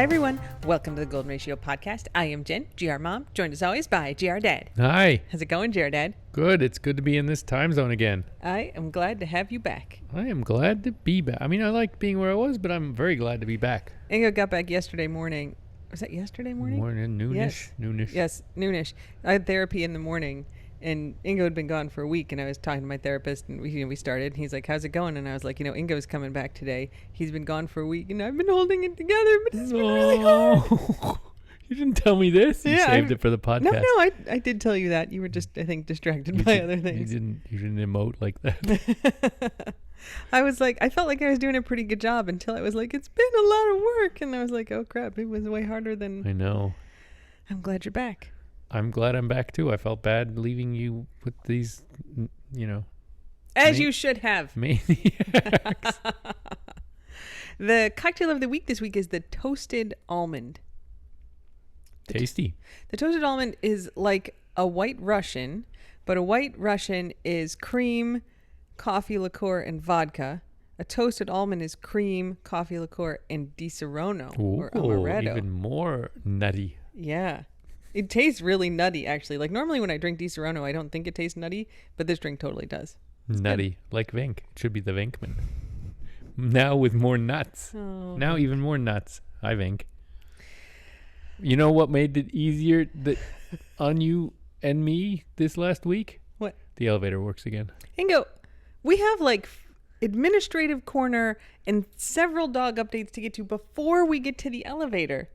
Hi, everyone. Welcome to the Golden Ratio Podcast. I am Jen, GR Mom, joined as always by GR Dad. Hi. How's it going, GR Dad? Good. It's good to be in this time zone again. I am glad to have you back. I am glad to be back. I mean, I like being where I was, but I'm very glad to be back. Ingo got back yesterday morning. Was that yesterday morning? Noonish. Yes. Noonish. Yes, noonish. I had therapy in the morning, and Ingo had been gone for a week, and I was talking to my therapist, and we started, and he's like, how's it going? And I was like, Ingo's coming back today. He's been gone for a week, and I've been holding it together, but it's been really hard. You didn't tell me this. You saved it for the podcast. No, I did tell you that. You were just, I think, distracted by other things. You didn't emote like that. I felt like I was doing a pretty good job until I was like, it's been a lot of work. And I was like, oh, crap, it was way harder than... I know. I'm glad you're back. I'm glad I'm back, too. I felt bad leaving you with these, As you should have. Maniacs. The cocktail of the week this week is the toasted almond. Tasty. The toasted almond is like a white Russian, but a white Russian is cream, coffee liqueur, and vodka. A toasted almond is cream, coffee liqueur, and Di Serono or amaretto. Even more nutty. Yeah. It tastes really nutty, actually. Like normally when I drink Di Serono, I don't think it tastes nutty, but this drink totally does. It's nutty, good. like Vink. It should be the Vinkman. Now with more nuts. Oh. Now even more nuts. Hi, Vink. You know what made it easier on you and me this last week? What? The elevator works again. Ingo, we have like administrative corner and several dog updates to get to before we get to the elevator.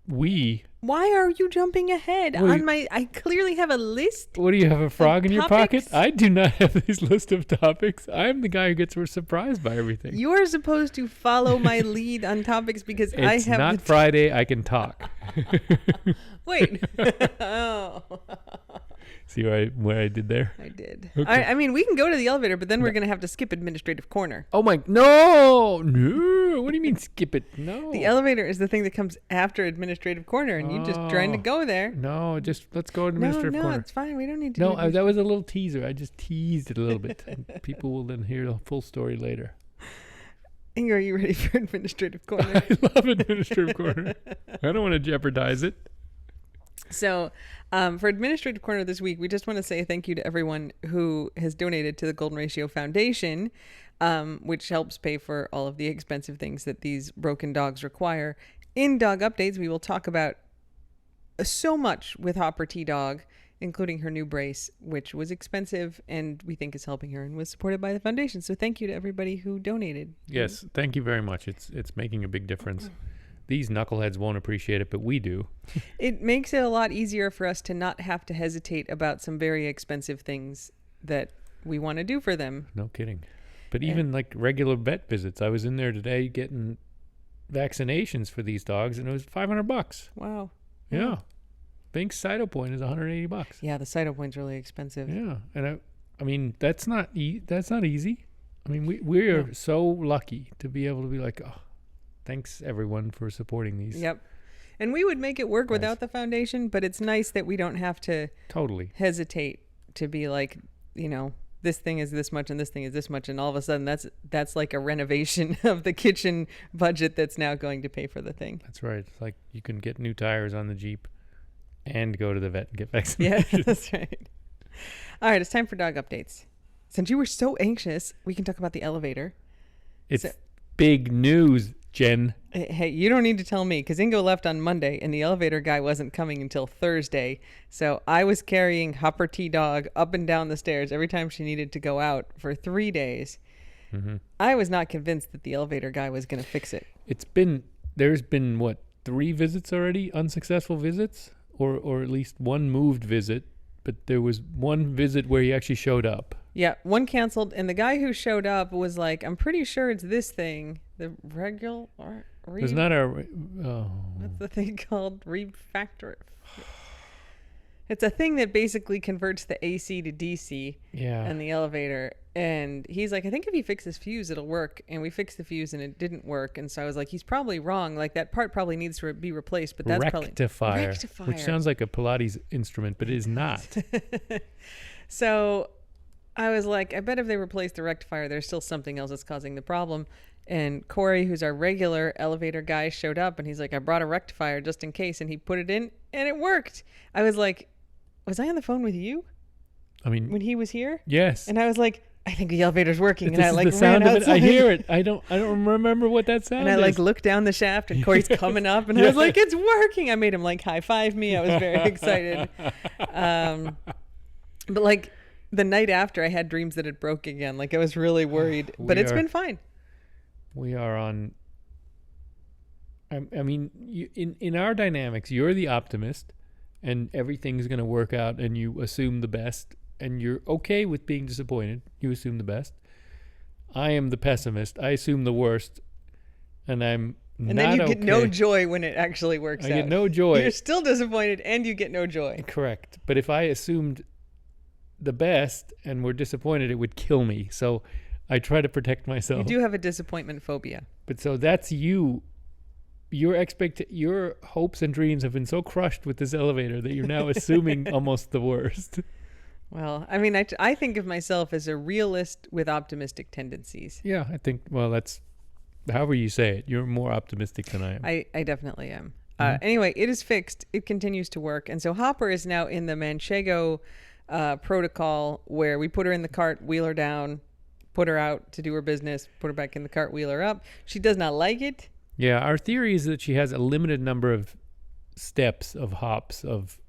Why are you jumping ahead? I clearly have a list. What do you have, a frog in your pocket? Topics? I do not have this list of topics. I'm the guy who gets surprised by everything. You're supposed to follow my lead on topics because I have... It's not Friday. I can talk. Wait. Oh. See what I did there? I did. Okay. I mean, we can go to the elevator, but then we're going to have to skip administrative corner. Oh my... No! What do you mean skip it? No. The elevator is the thing that comes after administrative corner, and you just trying to go there. No, just let's go to administrative corner. No, it's fine. We don't need to. No, that was a little teaser. I just teased it a little bit. People will then hear the full story later. Ingo, are you ready for administrative corner? I love administrative corner. I don't want to jeopardize it. So for administrative corner this week, we just want to say thank you to everyone who has donated to the Golden Ratio Foundation, which helps pay for all of the expensive things that these broken dogs require. In dog updates, we will talk about so much with Hopper T-Dog, including her new brace, which was expensive and we think is helping her and was supported by the foundation. So thank you to everybody who donated. Yes, thank you very much. It's making a big difference. These knuckleheads won't appreciate it, but we do. It makes it a lot easier for us to not have to hesitate about some very expensive things that we want to do for them. No kidding. But even like regular vet visits, I was in there today getting vaccinations for these dogs, and it was $500. Wow. Yeah. Vink's Cytopoint is $180. Yeah, the Cytopoint's really expensive. Yeah, and I mean that's not easy. I mean we are so lucky to be able to be like, oh, thanks everyone for supporting these. Yep. And we would make it work without the foundation, but it's nice that we don't have to totally hesitate to be like, this thing is this much and this thing is this much, and all of a sudden that's like a renovation of the kitchen budget that's now going to pay for the thing. That's right. It's like you can get new tires on the Jeep and go to the vet and get vaccinated. Yeah, that's right. All right, it's time for dog updates. Since you were so anxious, we can talk about the elevator. It's big news, Jen. Hey, you don't need to tell me, because Ingo left on Monday and the elevator guy wasn't coming until Thursday. So I was carrying Hopper T-Dog up and down the stairs every time she needed to go out for 3 days. Mm-hmm. I was not convinced that the elevator guy was going to fix it. There's been, what, 3 visits already? Unsuccessful visits? Or at least one moved visit, but there was one visit where he actually showed up. Yeah, one canceled, and the guy who showed up was like, I'm pretty sure it's this thing. The regular... It's not a... What's the thing called? Refactor. It's a thing that basically converts the AC to DC in the elevator. And he's like, I think if you fix this fuse, it'll work. And we fixed the fuse and it didn't work. And so I was like, he's probably wrong. Like that part probably needs to be replaced. But that's Rectifier. Which sounds like a Pilates instrument, but it is not. So I was like, I bet if they replace the rectifier, there's still something else that's causing the problem. And Corey, who's our regular elevator guy, showed up and he's like, I brought a rectifier just in case. And he put it in and it worked. I was like, was I on the phone with you I mean, when he was here? yes. And I was like, I think the elevator's working. This And I is like the sound ran of it. outside. I hear it. I don't remember what that sound And I like is. looked down the shaft and Corey's coming up and I was like, it's working. I made him like high five me. I was very excited. But like the night after I had dreams that it broke again. Like I was really worried, but it's been fine. We are on. I mean, in our dynamics, you're the optimist, and everything's going to work out, and you assume the best, and you're okay with being disappointed. You assume the best. I am the pessimist. I assume the worst, and I'm and not then you okay. get no joy when it actually works out. I get no joy. You're still disappointed, and you get no joy. Correct. But if I assumed the best and were disappointed, it would kill me. So I try to protect myself. You do have a disappointment phobia. But so that's you. Your hopes and dreams have been so crushed with this elevator that you're now assuming almost the worst. Well, I mean, I think of myself as a realist with optimistic tendencies. Yeah, I think, well, that's however you say it. You're more optimistic than I am. I definitely am. Anyway, it is fixed. It continues to work. And so Hopper is now in the Manchego protocol where we put her in the cart, wheel her down, put her out to do her business, put her back in the cart, wheel her up. She does not like it. Yeah, our theory is that she has a limited number of steps of hops of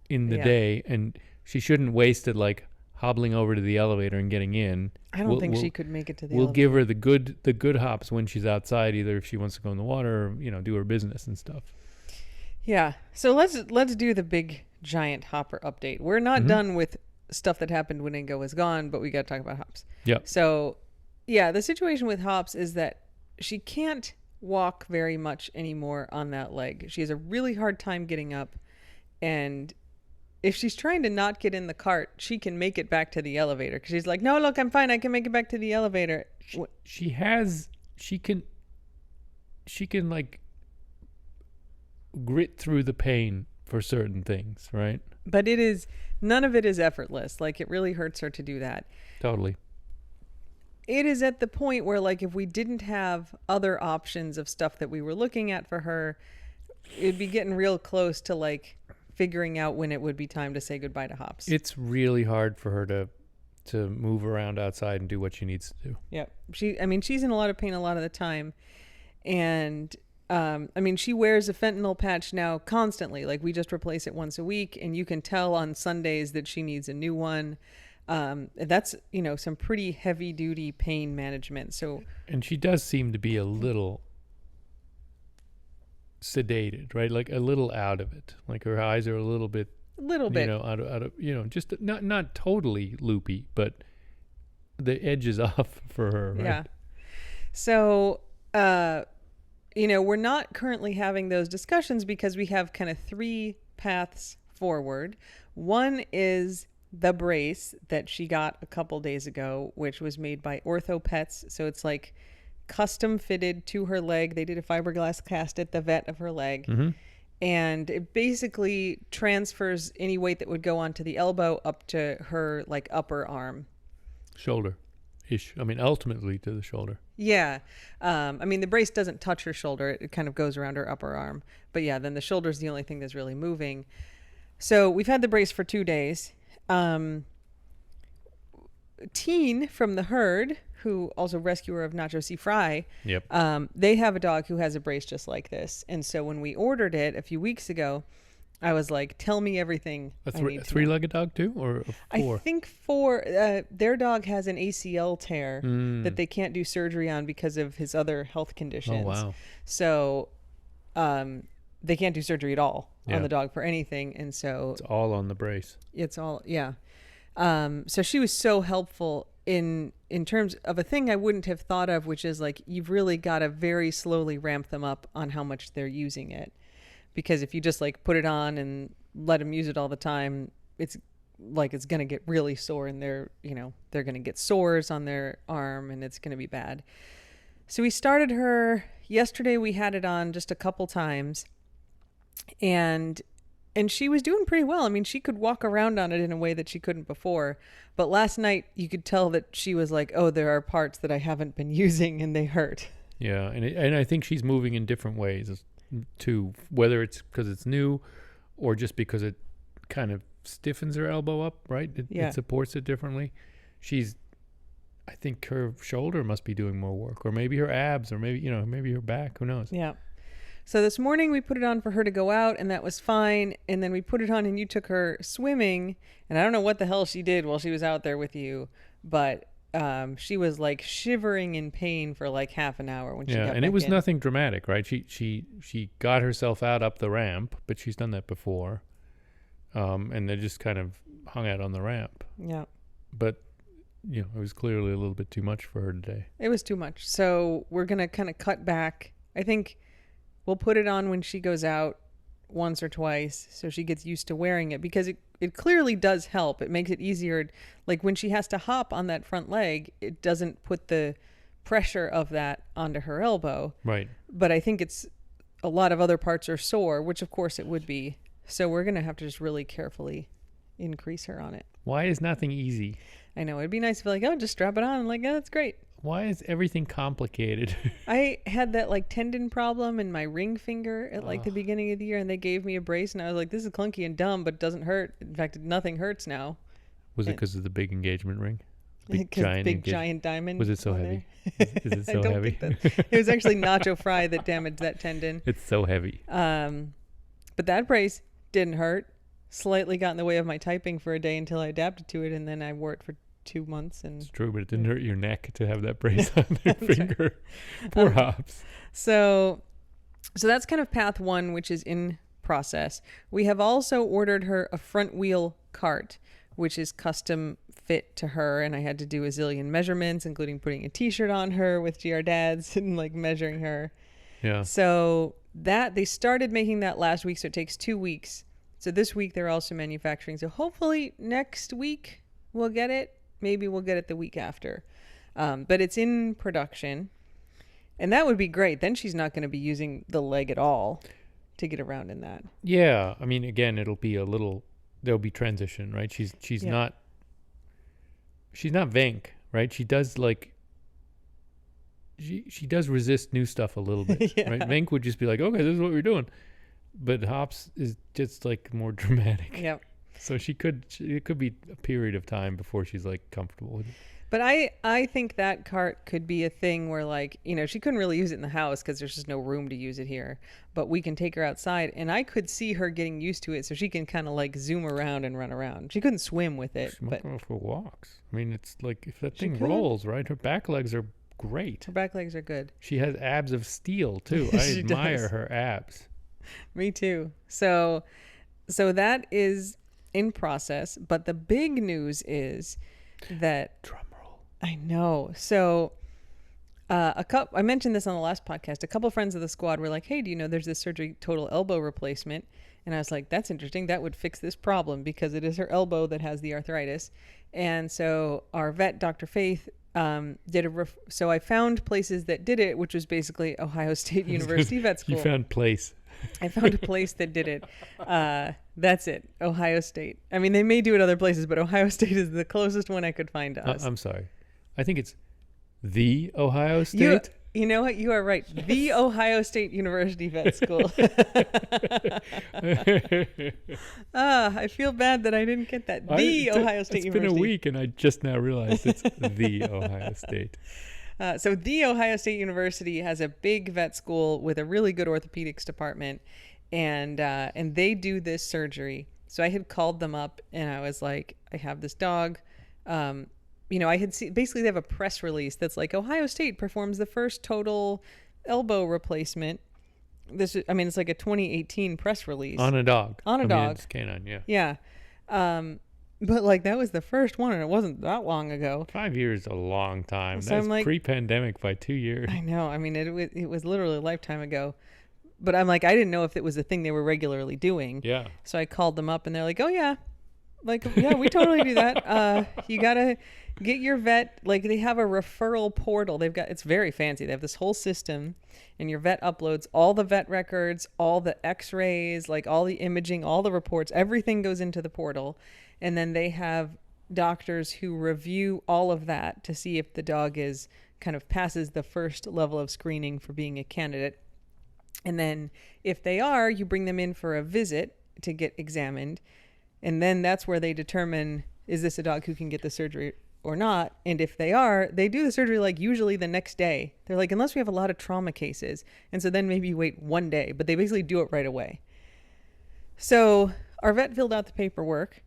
in the day, and she shouldn't waste it like hobbling over to the elevator and getting in. I don't think she could make it to the We'll elevator. give her the good hops when she's outside, either if she wants to go in the water or, do her business and stuff. Yeah. So let's do the big giant Hopper update. We're not done with stuff that happened when Ingo was gone, but we got to talk about Hops. Yeah. So, yeah, the situation with Hops is that she can't walk very much anymore on that leg. She has a really hard time getting up, and if she's trying to not get in the cart, she can make it back to the elevator because she's like, no, look, I'm fine. I can make it back to the elevator. She can like grit through the pain for certain things, right? But none of it is effortless. Like, it really hurts her to do that. Totally. It is at the point where, like, if we didn't have other options of stuff that we were looking at for her, it'd be getting real close to, like, figuring out when it would be time to say goodbye to Hops. It's really hard for her to move around outside and do what she needs to do. Yep. She's in a lot of pain a lot of the time. And, she wears a fentanyl patch now constantly. Like, we just replace it once a week, and you can tell on Sundays that she needs a new one. That's, some pretty heavy duty pain management. And she does seem to be a little sedated, right? Like a little out of it. Like her eyes are a little bit, out of, just not totally loopy, but the edge is off for her, right? Yeah. So, we're not currently having those discussions because we have kind of three paths forward. One is the brace that she got a couple days ago, which was made by Ortho Pets. So it's like custom fitted to her leg. They did a fiberglass cast at the vet of her leg. Mm-hmm. And it basically transfers any weight that would go onto the elbow up to her like upper arm. Shoulder-ish. Ultimately to the shoulder. Yeah. The brace doesn't touch her shoulder. It kind of goes around her upper arm. But yeah, then the shoulder's the only thing that's really moving. So we've had the brace for 2 days. Teen from the herd, who also rescuer of Nacho C. Fry, yep. They have a dog who has a brace just like this. And so when we ordered it a few weeks ago, I was like, tell me everything. A three-legged dog too, or four? I think their dog has an ACL tear that they can't do surgery on because of his other health conditions. Oh, wow. So they can't do surgery at all on the dog for anything. And so it's all on the brace. It's all, yeah. So she was so helpful in terms of a thing I wouldn't have thought of, which is like, you've really got to very slowly ramp them up on how much they're using it. Because if you just like put it on and let them use it all the time, it's going to get really sore, and they're going to get sores on their arm, and it's going to be bad. So we started her yesterday. We had it on just a couple times, and And she was doing pretty well. I mean, she could walk around on it in a way that she couldn't before. But last night, you could tell that she was like, oh, there are parts that I haven't been using and they hurt. Yeah, and I think she's moving in different ways too, whether it's because it's new or just because it kind of stiffens her elbow up, right? It supports it differently. I think her shoulder must be doing more work, or maybe her abs, or maybe her back. Who knows? Yeah. So this morning we put it on for her to go out, and that was fine. And then we put it on and you took her swimming, and I don't know what the hell she did while she was out there with you, but she was like shivering in pain for like half an hour when she got back and it was in. nothing dramatic, right? She got herself out up the ramp, but she's done that before, and they just kind of hung out on the ramp. Yeah. But it was clearly a little bit too much for her today. It was too much. So we're gonna kind of cut back. I think we'll put it on when she goes out once or twice so she gets used to wearing it, because it clearly does help. It makes it easier. Like when she has to hop on that front leg, it doesn't put the pressure of that onto her elbow. Right. But I think it's a lot of other parts are sore, which of course it would be. So we're going to have to just really carefully increase her on it. Why is nothing easy? I know. It'd be nice if like, oh, just strap it on. I'm like, oh, that's great. Why is everything complicated? I had that like tendon problem in my ring finger at like the beginning of the year, and they gave me a brace, and I was like, this is clunky and dumb, but it doesn't hurt. In fact, nothing hurts now. Was it because of the big engagement ring? Big giant diamond. Was it so heavy? Is it so heavy? It was actually Nacho Fry that damaged that tendon. It's so heavy. But that brace didn't hurt. Slightly got in the way of my typing for a day until I adapted to it, and then I wore it for 2 months. And it's true, but it didn't hurt your neck to have that brace on your finger. Right. Poor Hops. So that's kind of path one, which is in process. We have also ordered her a front wheel cart, which is custom fit to her, and I had to do a zillion measurements, including putting a t-shirt on her with GR Dads and like measuring her. Yeah. So that they started making that last week, so it takes 2 weeks. So this week they're also manufacturing. So hopefully next week we'll get it. Maybe we'll get it the week after. But it's in production. And that would be great. Then she's not going to be using the leg at all to get around in that. Yeah. I mean, again, there'll be transition, right? She's not Venk, right? She does she does resist new stuff a little bit, right? Venk would just be like, okay, this is what we're doing. But Hops is just like more dramatic. Yep. So it could be a period of time before she's like comfortable with it. But I think that cart could be a thing where like, she couldn't really use it in the house because there's just no room to use it here. But we can take her outside, and I could see her getting used to it so she can kind of like zoom around and run around. She couldn't swim with it. She might go for walks. I mean, it's like if that thing rolls, right? Her back legs are great. Her back legs are good. She has abs of steel too. I admire her abs. Me too. So that is in process, but the big news is that drum roll. I know. So I mentioned this on the last podcast. A couple friends of the squad were like, hey, do you know there's this surgery total elbow replacement? And I was like, that's interesting. That would fix this problem because it is her elbow that has the arthritis. And so our vet, Dr. Faith, so I found places that did it, which was basically Ohio State University Vet School. You found place. I found a place that did it. That's it. Ohio State. I mean, they may do it other places, but Ohio State is the closest one I could find to us. I'm sorry. I think it's the Ohio State. You know what? You are right. The Ohio State University Vet School. I feel bad that I didn't get that. Ohio State University. It's been a week, and I just now realized it's the Ohio State. So the Ohio State University has a big vet school with a really good orthopedics department, and they do this surgery. So I had called them up, and I was like, I have this dog. I had seen, basically they have a press release that's like Ohio State performs the first total elbow replacement. It's like a 2018 press release on a dog. It's canine, yeah. Yeah. But like that was the first one, and it wasn't that long ago. 5 years is a long time. So That's I'm like, pre-pandemic by 2 years. I know. I mean, it was literally a lifetime ago. But I'm like, I didn't know if it was a thing they were regularly doing. Yeah. So I called them up, and they're like, oh yeah, Like, yeah, we totally do that. You gotta get your vet. Like, they have a referral portal. It's very fancy. They have this whole system, and your vet uploads all the vet records, all the X-rays, like all the imaging, all the reports. Everything goes into the portal, and then they have doctors who review all of that to see if the dog is kind of passes the first level of screening for being a candidate. And then if they are, you bring them in for a visit to get examined. And then that's where they determine, is this a dog who can get the surgery or not? And if they are, they do the surgery like usually the next day. They're like, unless we have a lot of trauma cases. And so then maybe you wait one day, but they basically do it right away. So our vet filled out the paperwork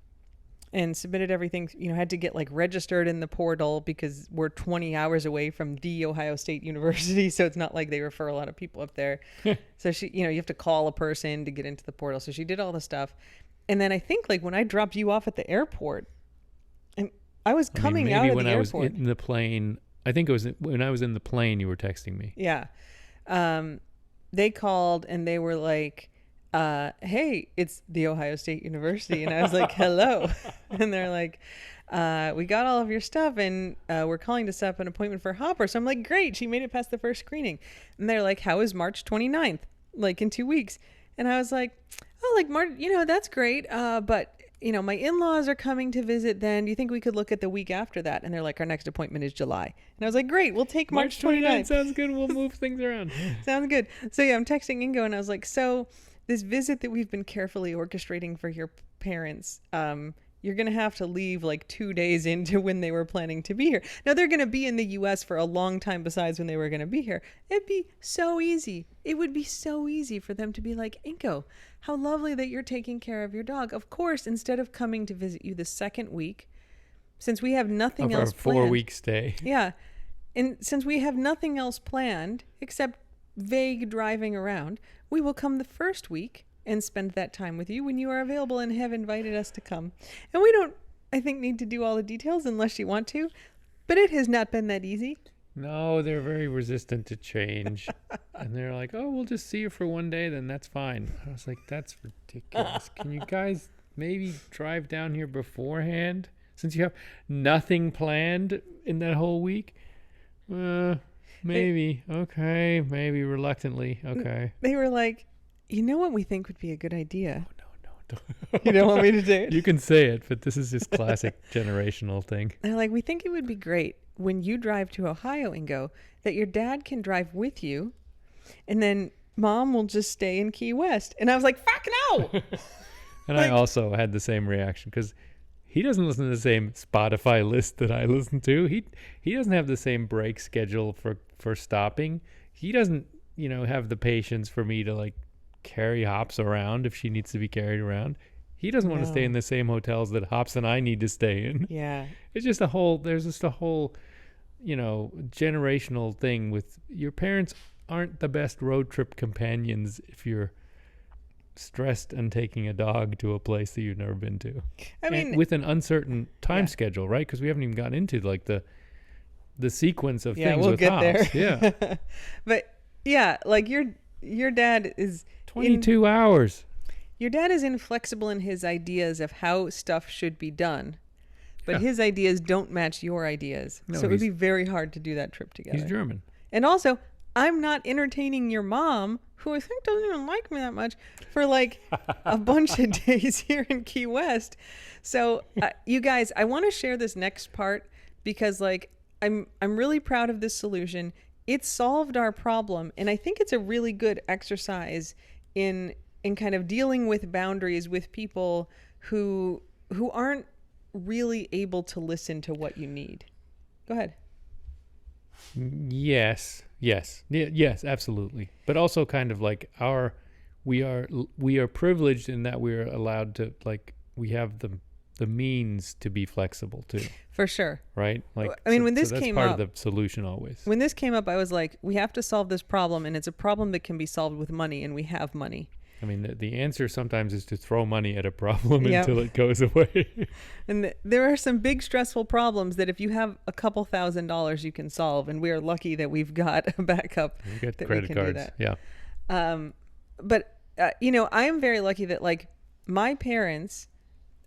and submitted everything, had to get like registered in the portal because we're 20 hours away from the Ohio State University. So it's not like they refer a lot of people up there. So she, you have to call a person to get into the portal. So she did all the stuff. And then I think like when I dropped you off at the airport, and I was coming out of the airport. Maybe when I was in the plane, I think it was when I was in the plane, you were texting me. Yeah. They called and they were like, hey, it's the Ohio State University. And I was like, hello. And they're like, we got all of your stuff and we're calling to set up an appointment for Hopper. So I'm like, great. She made it past the first screening. And they're like, how is March 29th? Like in 2 weeks. And I was like, oh, like March, that's great. But my in-laws are coming to visit then. Do you think we could look at the week after that? And they're like, our next appointment is July. And I was like, great, we'll take March 29th. Sounds good. We'll move things around. Sounds good. So yeah, I'm texting Ingo and I was like, so this visit that we've been carefully orchestrating for your parents, you're going to have to leave like 2 days into when they were planning to be here. Now they're going to be in the US for a long time besides when they were going to be here. It'd be so easy. It would be so easy for them to be like, Inko, how lovely that you're taking care of your dog. Of course, instead of coming to visit you the second week, since we have nothing else planned. Our 4-week stay. Yeah. And since we have nothing else planned except vague driving around, we will come the first week and spend that time with you when you are available and have invited us to come. And we don't, I think, need to do all the details unless you want to, but it has not been that easy. No, they're very resistant to change. And they're like, oh, we'll just see you for one day, then that's fine. I was like, that's ridiculous. Can you guys maybe drive down here beforehand since you have nothing planned in that whole week? Maybe. Okay. Maybe reluctantly. Okay. They were like, you know what we think would be a good idea? Oh, no. You don't want me to do it? You can say it, but this is just classic generational thing. They're like, we think it would be great when you drive to Ohio, Ingo, that your dad can drive with you, and then mom will just stay in Key West. And I was like, fuck no! And I also had the same reaction because he doesn't listen to the same Spotify list that I listen to. He doesn't have the same break schedule for stopping. He doesn't, have the patience for me to like carry Hops around if she needs to be carried around. He doesn't want to stay in the same hotels that Hops and I need to stay in. Yeah. It's just there's just a whole, generational thing with your parents aren't the best road trip companions if you're stressed and taking a dog to a place that you've never been to. I mean, and with an uncertain time schedule, right? Because we haven't even gotten into like the sequence of things we'll with get Hops. There. Yeah. But yeah, like your dad is 22 hours. Your dad is inflexible in his ideas of how stuff should be done, but his ideas don't match your ideas. No, so it would be very hard to do that trip together. He's German. And also, I'm not entertaining your mom, who I think doesn't even like me that much, for like a bunch of days here in Key West. So you guys, I want to share this next part because like I'm really proud of this solution. It solved our problem, and I think it's a really good exercise in kind of dealing with boundaries with people who aren't really able to listen to what you need. Go ahead. Yes, absolutely. But also kind of like we are privileged in that we're allowed to, like, we have the means to be flexible too. For sure. Right? Like, I mean, when this that's came part up, of the solution always. When this came up, I was like, we have to solve this problem, and it's a problem that can be solved with money, and we have money. I mean, the answer sometimes is to throw money at a problem until it goes away. And there are some big stressful problems that if you have a couple $1,000s, you can solve. And we are lucky that we've got a backup. We've got that credit we can cards. Do that. Yeah. But I am very lucky that like my parents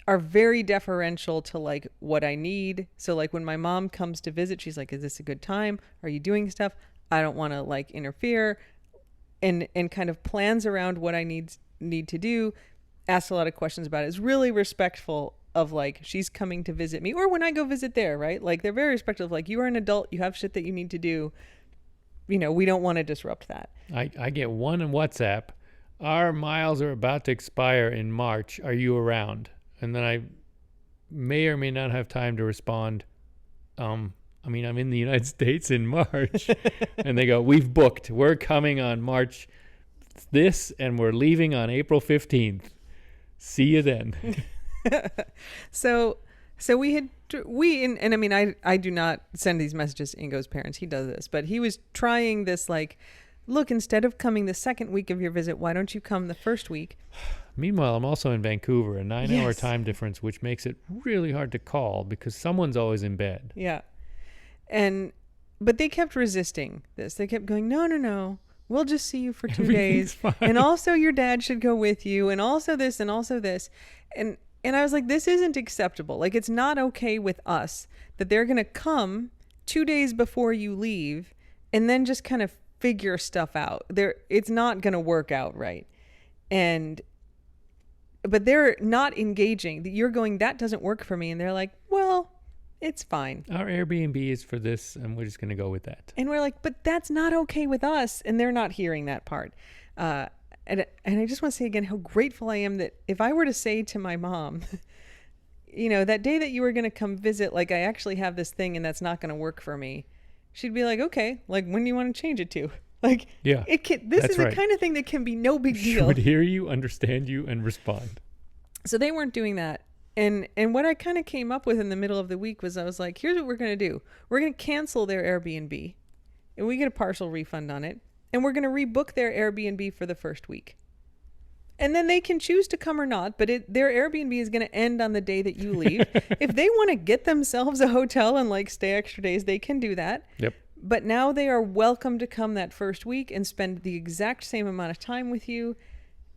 are very deferential to like what I need. So like when my mom comes to visit, she's like, is this a good time? Are you doing stuff? I don't want to like interfere, and kind of plans around what I need to do. Asks a lot of questions about it. Is really respectful of like she's coming to visit me, or when I go visit there, right? Like they're very respectful of like, you are an adult, you have shit that you need to do. You know, we don't want to disrupt that. I get one in WhatsApp. Our miles are about to expire in March. Are you around? And then I may or may not have time to respond. I mean, I'm in the United States in March. And they go, we've booked. We're coming on March this, and we're leaving on April 15th. See you then. So and I mean, I do not send these messages to Ingo's parents. He does this, but he was trying this like, look, instead of coming the second week of your visit, why don't you come the first week? Meanwhile, I'm also in Vancouver, a 9-hour time difference, which makes it really hard to call because someone's always in bed. Yeah. But they kept resisting this. They kept going, no. We'll just see you for 2 days. Fine. And also your dad should go with you. And also this and also this. And I was like, this isn't acceptable. Like, it's not okay with us that they're going to come 2 days before you leave and then just kind of figure stuff out. It's not going to work out right. But they're not engaging. You're going, that doesn't work for me. And they're like, well, it's fine. Our Airbnb is for this, and we're just going to go with that. And we're like, but that's not okay with us. And they're not hearing that part. And I just want to say again how grateful I am that if I were to say to my mom, you know, that day that you were going to come visit, like I actually have this thing and that's not going to work for me, she'd be like, okay, like when do you want to change it to? Like, yeah, this is the kind of thing that can be no big deal. She would hear you, understand you, and respond. So they weren't doing that. And what I kind of came up with in the middle of the week was I was like, here's what we're going to do. We're going to cancel their Airbnb and we get a partial refund on it. And we're going to rebook their Airbnb for the first week. And then they can choose to come or not, but their Airbnb is going to end on the day that you leave. If they want to get themselves a hotel and like stay extra days, they can do that. Yep. But now they are welcome to come that first week and spend the exact same amount of time with you.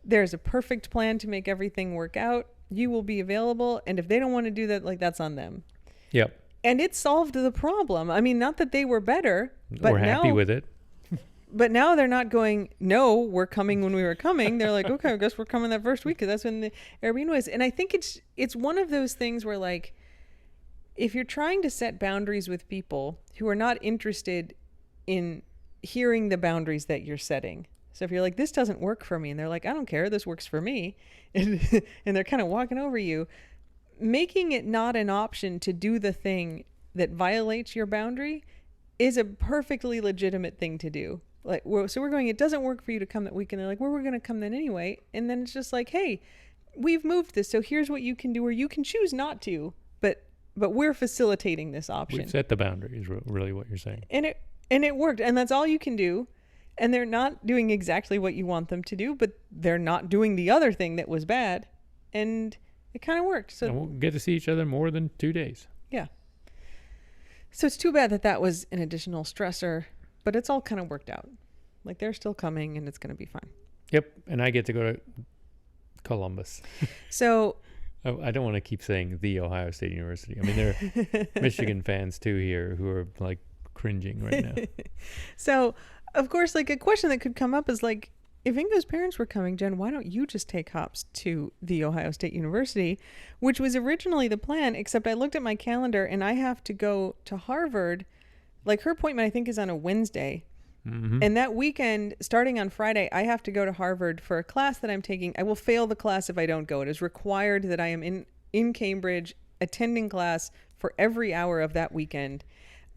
There's a perfect plan to make everything work out. You will be available. And if they don't want to do that, like that's on them. Yep. And it solved the problem. I mean, not that they were better, but we're happy with it. But now they're not going, no, we're coming when we were coming. They're like, okay, I guess we're coming that first week because that's when the Airbnb was. And I think it's one of those things where like, if you're trying to set boundaries with people who are not interested in hearing the boundaries that you're setting. So if you're like, this doesn't work for me, and they're like, I don't care, this works for me. And they're kind of walking over you, making it not an option to do the thing that violates your boundary is a perfectly legitimate thing to do. Like, so we're going, it doesn't work for you to come that week. And they're like, well, we're going to come then anyway. And then it's just like, hey, we've moved this. So here's what you can do, or you can choose not to, but we're facilitating this option. We've set the boundaries, really what you're saying. And it worked. And that's all you can do. And they're not doing exactly what you want them to do, but they're not doing the other thing that was bad. And it kind of worked. So and we'll get to see each other more than 2 days. Yeah. So it's too bad that was an additional stressor, but it's all kind of worked out. Like they're still coming and it's going to be fine. Yep. And I get to go to Columbus. So I don't want to keep saying the Ohio State University. I mean, there are Michigan fans too here who are like cringing right now. So, of course, like a question that could come up is like, if Ingo's parents were coming, Jen, why don't you just take hops to the Ohio State University, which was originally the plan, except I looked at my calendar and I have to go to Harvard. Like her appointment, I think, is on a Wednesday. Mm-hmm. And that weekend, starting on Friday, I have to go to Harvard for a class that I'm taking. I will fail the class if I don't go. It is required that I am in Cambridge attending class for every hour of that weekend.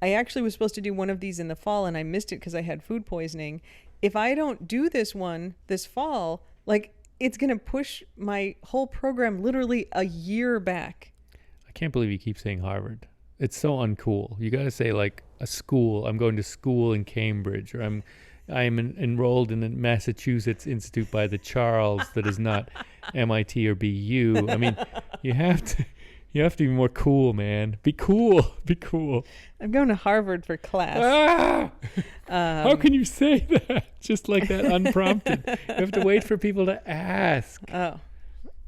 I actually was supposed to do one of these in the fall and I missed it because I had food poisoning. If I don't do this one this fall, like it's going to push my whole program literally a year back. I can't believe you keep saying Harvard. It's so uncool. You got to say like a school. I'm going to school in Cambridge, or I'm enrolled in the Massachusetts Institute by the Charles that is not MIT or BU. I mean, you have to be more cool, man. Be cool. Be cool. I'm going to Harvard for class. Ah! How can you say that? Just like that, unprompted. You have to wait for people to ask. Oh.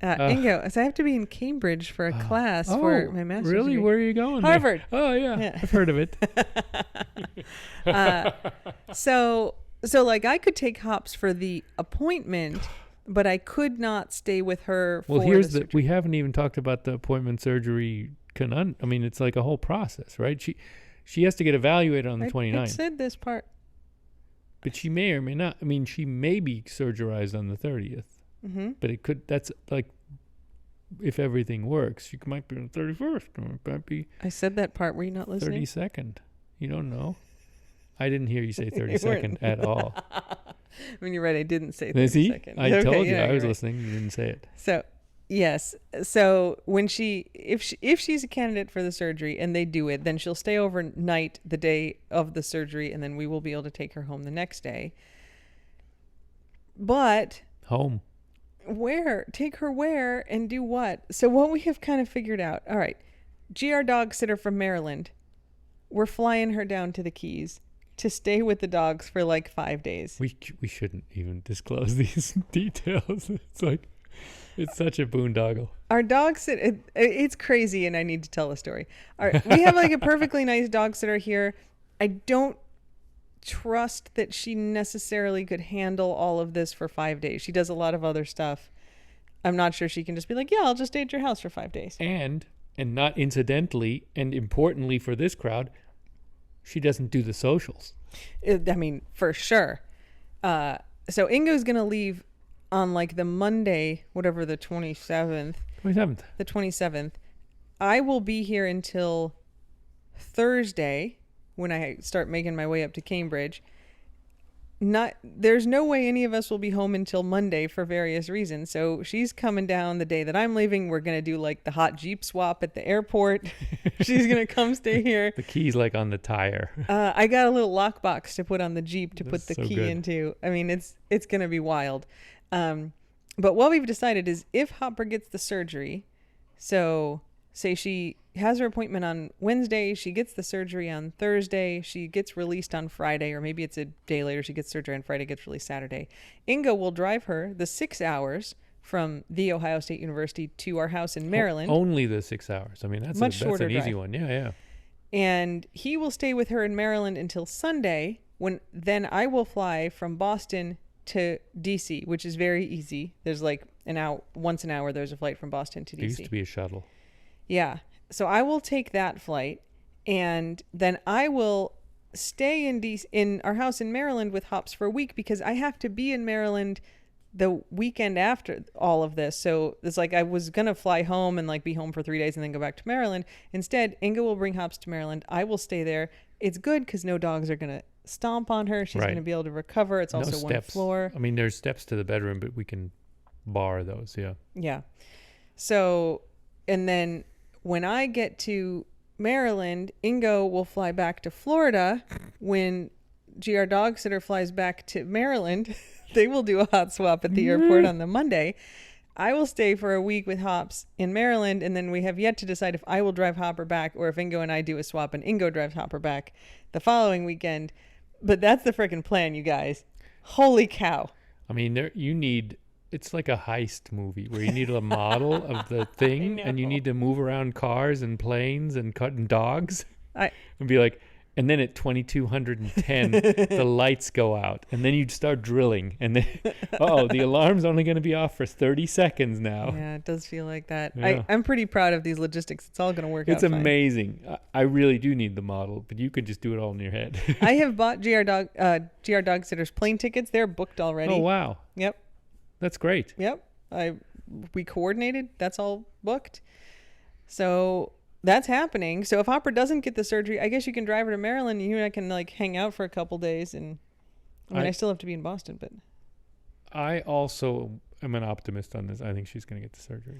Ingo, so I have to be in Cambridge for a class for my master's really? degree. Where are you going? Harvard. There? Oh, yeah. I've heard of it. So like I could take Hops for the appointment, but I could not stay with her for here's the we haven't even talked about the appointment surgery. I mean, it's like a whole process, right? She has to get evaluated on the 29th. I said this part. But she may or may not. I mean, she may be surgerized on the 30th. Mm-hmm. But it could, that's like, if everything works, she might be on the 31st. Or it might be. I said that part. Were you not listening? 32nd. You don't know. I didn't hear you say 32nd at all. I mean, you're right. I didn't say 32nd. I told you. I was listening. You didn't say it. So, yes. So when if she's a candidate for the surgery and they do it, then she'll stay overnight the day of the surgery, and then we will be able to take her home the next day. But home. Where? Take her where and do what? So what we have kind of figured out. All right. GR dog sitter from Maryland. We're flying her down to the Keys to stay with the dogs for like 5 days. We shouldn't even disclose these details. It's like, it's such a boondoggle. Our dog sitter, it's crazy, and I need to tell a story. All right, we have like a perfectly nice dog sitter here. I don't trust that she necessarily could handle all of this for 5 days. She does a lot of other stuff. I'm not sure she can just be like, yeah, I'll just stay at your house for 5 days. And not incidentally, and importantly for this crowd, she doesn't do the socials. I mean, for sure. So Ingo's going to leave on like the Monday, whatever, the 27th. The 27th. I will be here until Thursday when I start making my way up to Cambridge. There's no way any of us will be home until Monday for various reasons. So she's coming down the day that I'm leaving. We're going to do like the hot Jeep swap at the airport. She's going to come stay here. The key's like on the tire. I got a little lockbox to put on the Jeep to put the key into. I mean, it's going to be wild. But what we've decided is if Hopper gets the surgery, so say she has her appointment on Wednesday, she gets the surgery on Thursday, she gets released on Friday, or maybe it's a day later, she gets surgery on Friday, gets released Saturday. Ingo will drive her the 6 hours from the Ohio State University to our house in Maryland. Only the 6 hours. I mean, that's an easy one. Yeah. And he will stay with her in Maryland until Sunday, when then I will fly from Boston to DC, which is very easy. There's like once an hour there's a flight from Boston to DC. There used to be a shuttle. Yeah. So I will take that flight, and then I will stay in our house in Maryland with Hops for a week, because I have to be in Maryland the weekend after all of this. So it's like I was going to fly home and like be home for 3 days and then go back to Maryland. Instead, Inga will bring Hops to Maryland. I will stay there. It's good because no dogs are going to stomp on her. She's going to be able to recover. It's also one floor. I mean, there's steps to the bedroom, but we can bar those. Yeah. Yeah. So, and then when I get to Maryland, Ingo will fly back to Florida. When GR Dog Sitter flies back to Maryland, they will do a hot swap at the airport on the Monday. I will stay for a week with Hops in Maryland, and then we have yet to decide if I will drive Hopper back or if Ingo and I do a swap and Ingo drives Hopper back the following weekend. But that's the freaking plan, you guys. Holy cow. I mean, it's like a heist movie where you need a model of the thing and you need to move around cars and planes and cutting dogs and be like, and then at 2210 the lights go out and then you start drilling and then the alarm's only going to be off for 30 seconds now. Yeah, it does feel like that. Yeah. I'm pretty proud of these logistics. It's all going to work out fine. It's amazing. I really do need the model, but you could just do it all in your head. I have bought GR Dog Sitter's plane tickets. They're booked already. Oh wow. Yep. That's great. Yep. We coordinated. That's all booked. So that's happening. So if Hopper doesn't get the surgery, I guess you can drive her to Maryland and you and I can like hang out for a couple days. And I still have to be in Boston, but I also am an optimist on this. I think she's going to get the surgery.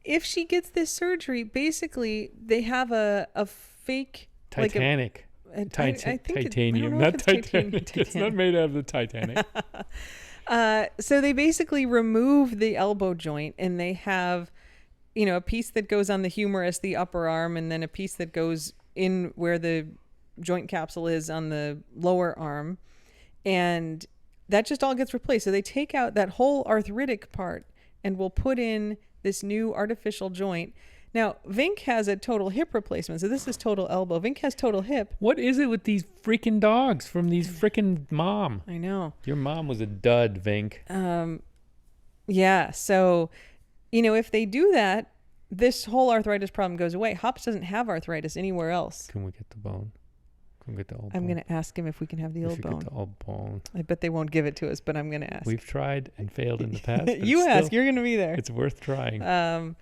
If she gets this surgery, basically they have a fake Titanic. Titanium, not Titanic. It's not made out of the Titanic. So they basically remove the elbow joint and they have, a piece that goes on the humerus, the upper arm, and then a piece that goes in where the joint capsule is on the lower arm. And that just all gets replaced. So they take out that whole arthritic part and will put in this new artificial joint. Now, Vink has a total hip replacement, so this is total elbow. Vink has total hip. What is it with these freaking dogs from these freaking mom? I know. Your mom was a dud, Vink. Yeah, so, if they do that, this whole arthritis problem goes away. Hops doesn't have arthritis anywhere else. Can we get the bone? Can we get the old bone? I'm going to ask him if we can have the old bone. Get the old bone. I bet they won't give it to us, but I'm going to ask. We've tried and failed in the past. But You ask. You're going to be there. It's worth trying.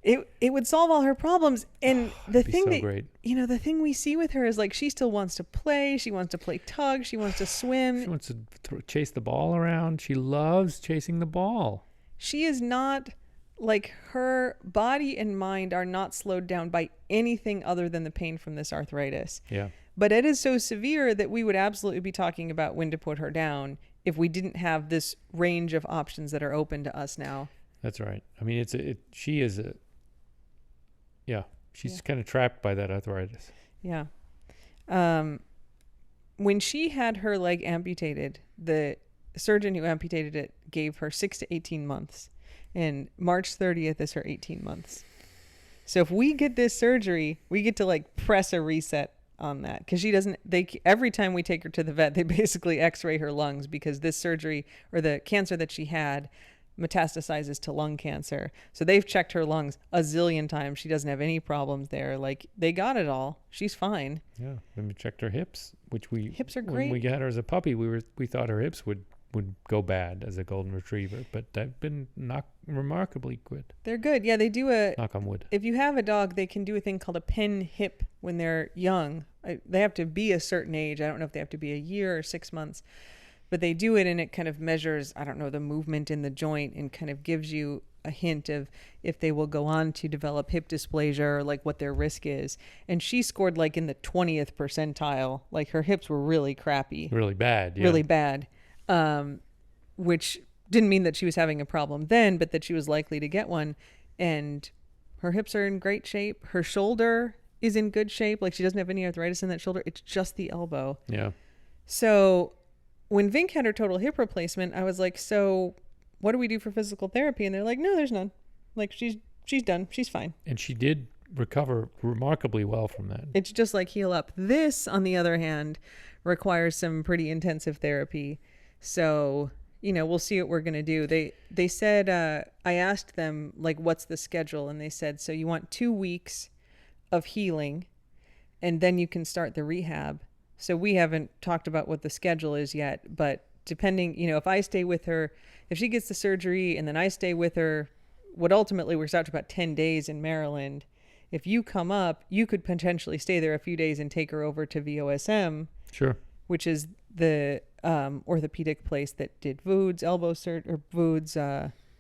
It would solve all her problems. And the thing so great. The thing we see with her is like she still wants to play. She wants to play tug. She wants to swim. She wants to chase the ball around. She loves chasing the ball. She is not, like, her body and mind are not slowed down by anything other than the pain from this arthritis. Yeah. But it is so severe that we would absolutely be talking about when to put her down if we didn't have this range of options that are open to us now. That's right. I mean, she's kind of trapped by that arthritis. Yeah. When she had her leg amputated, the surgeon who amputated it gave her 6 to 18 months. And March 30th is her 18 months. So if we get this surgery, we get to like press a reset on that. Because every time we take her to the vet, they basically x-ray her lungs because this surgery or the cancer that she had metastasizes to lung cancer. So they've checked her lungs a zillion times. She doesn't have any problems there. Like, they got it all. She's fine. Yeah. Then we checked her hips, hips are great. When we got her as a puppy, we thought her hips would go bad as a golden retriever, but they've been remarkably good. They're good. Yeah, they do knock on wood. If you have a dog, they can do a thing called a pin hip when they're young. They have to be a certain age. I don't know if they have to be a year or 6 months, but they do it and it kind of measures, I don't know, the movement in the joint and kind of gives you a hint of if they will go on to develop hip dysplasia or like what their risk is. And she scored like in the 20th percentile. Like, her hips were really crappy. Really bad. Yeah. Really bad. Which didn't mean that she was having a problem then, but that she was likely to get one. And her hips are in great shape. Her shoulder is in good shape. Like, she doesn't have any arthritis in that shoulder. It's just the elbow. Yeah. So when Vink had her total hip replacement, I was like, so what do we do for physical therapy? And they're like, no, there's none. Like, she's done. She's fine. And she did recover remarkably well from that. It's just like heal up. This, on the other hand, requires some pretty intensive therapy. So, we'll see what we're going to do. They said, I asked them, like, what's the schedule? And they said, so you want 2 weeks of healing and then you can start the rehab. So we haven't talked about what the schedule is yet, but depending, if I stay with her, if she gets the surgery and then I stay with her, what ultimately works out to about 10 days in Maryland. If you come up, you could potentially stay there a few days and take her over to VOSM. Sure. Which is the orthopedic place that did Vood's elbow or Vood's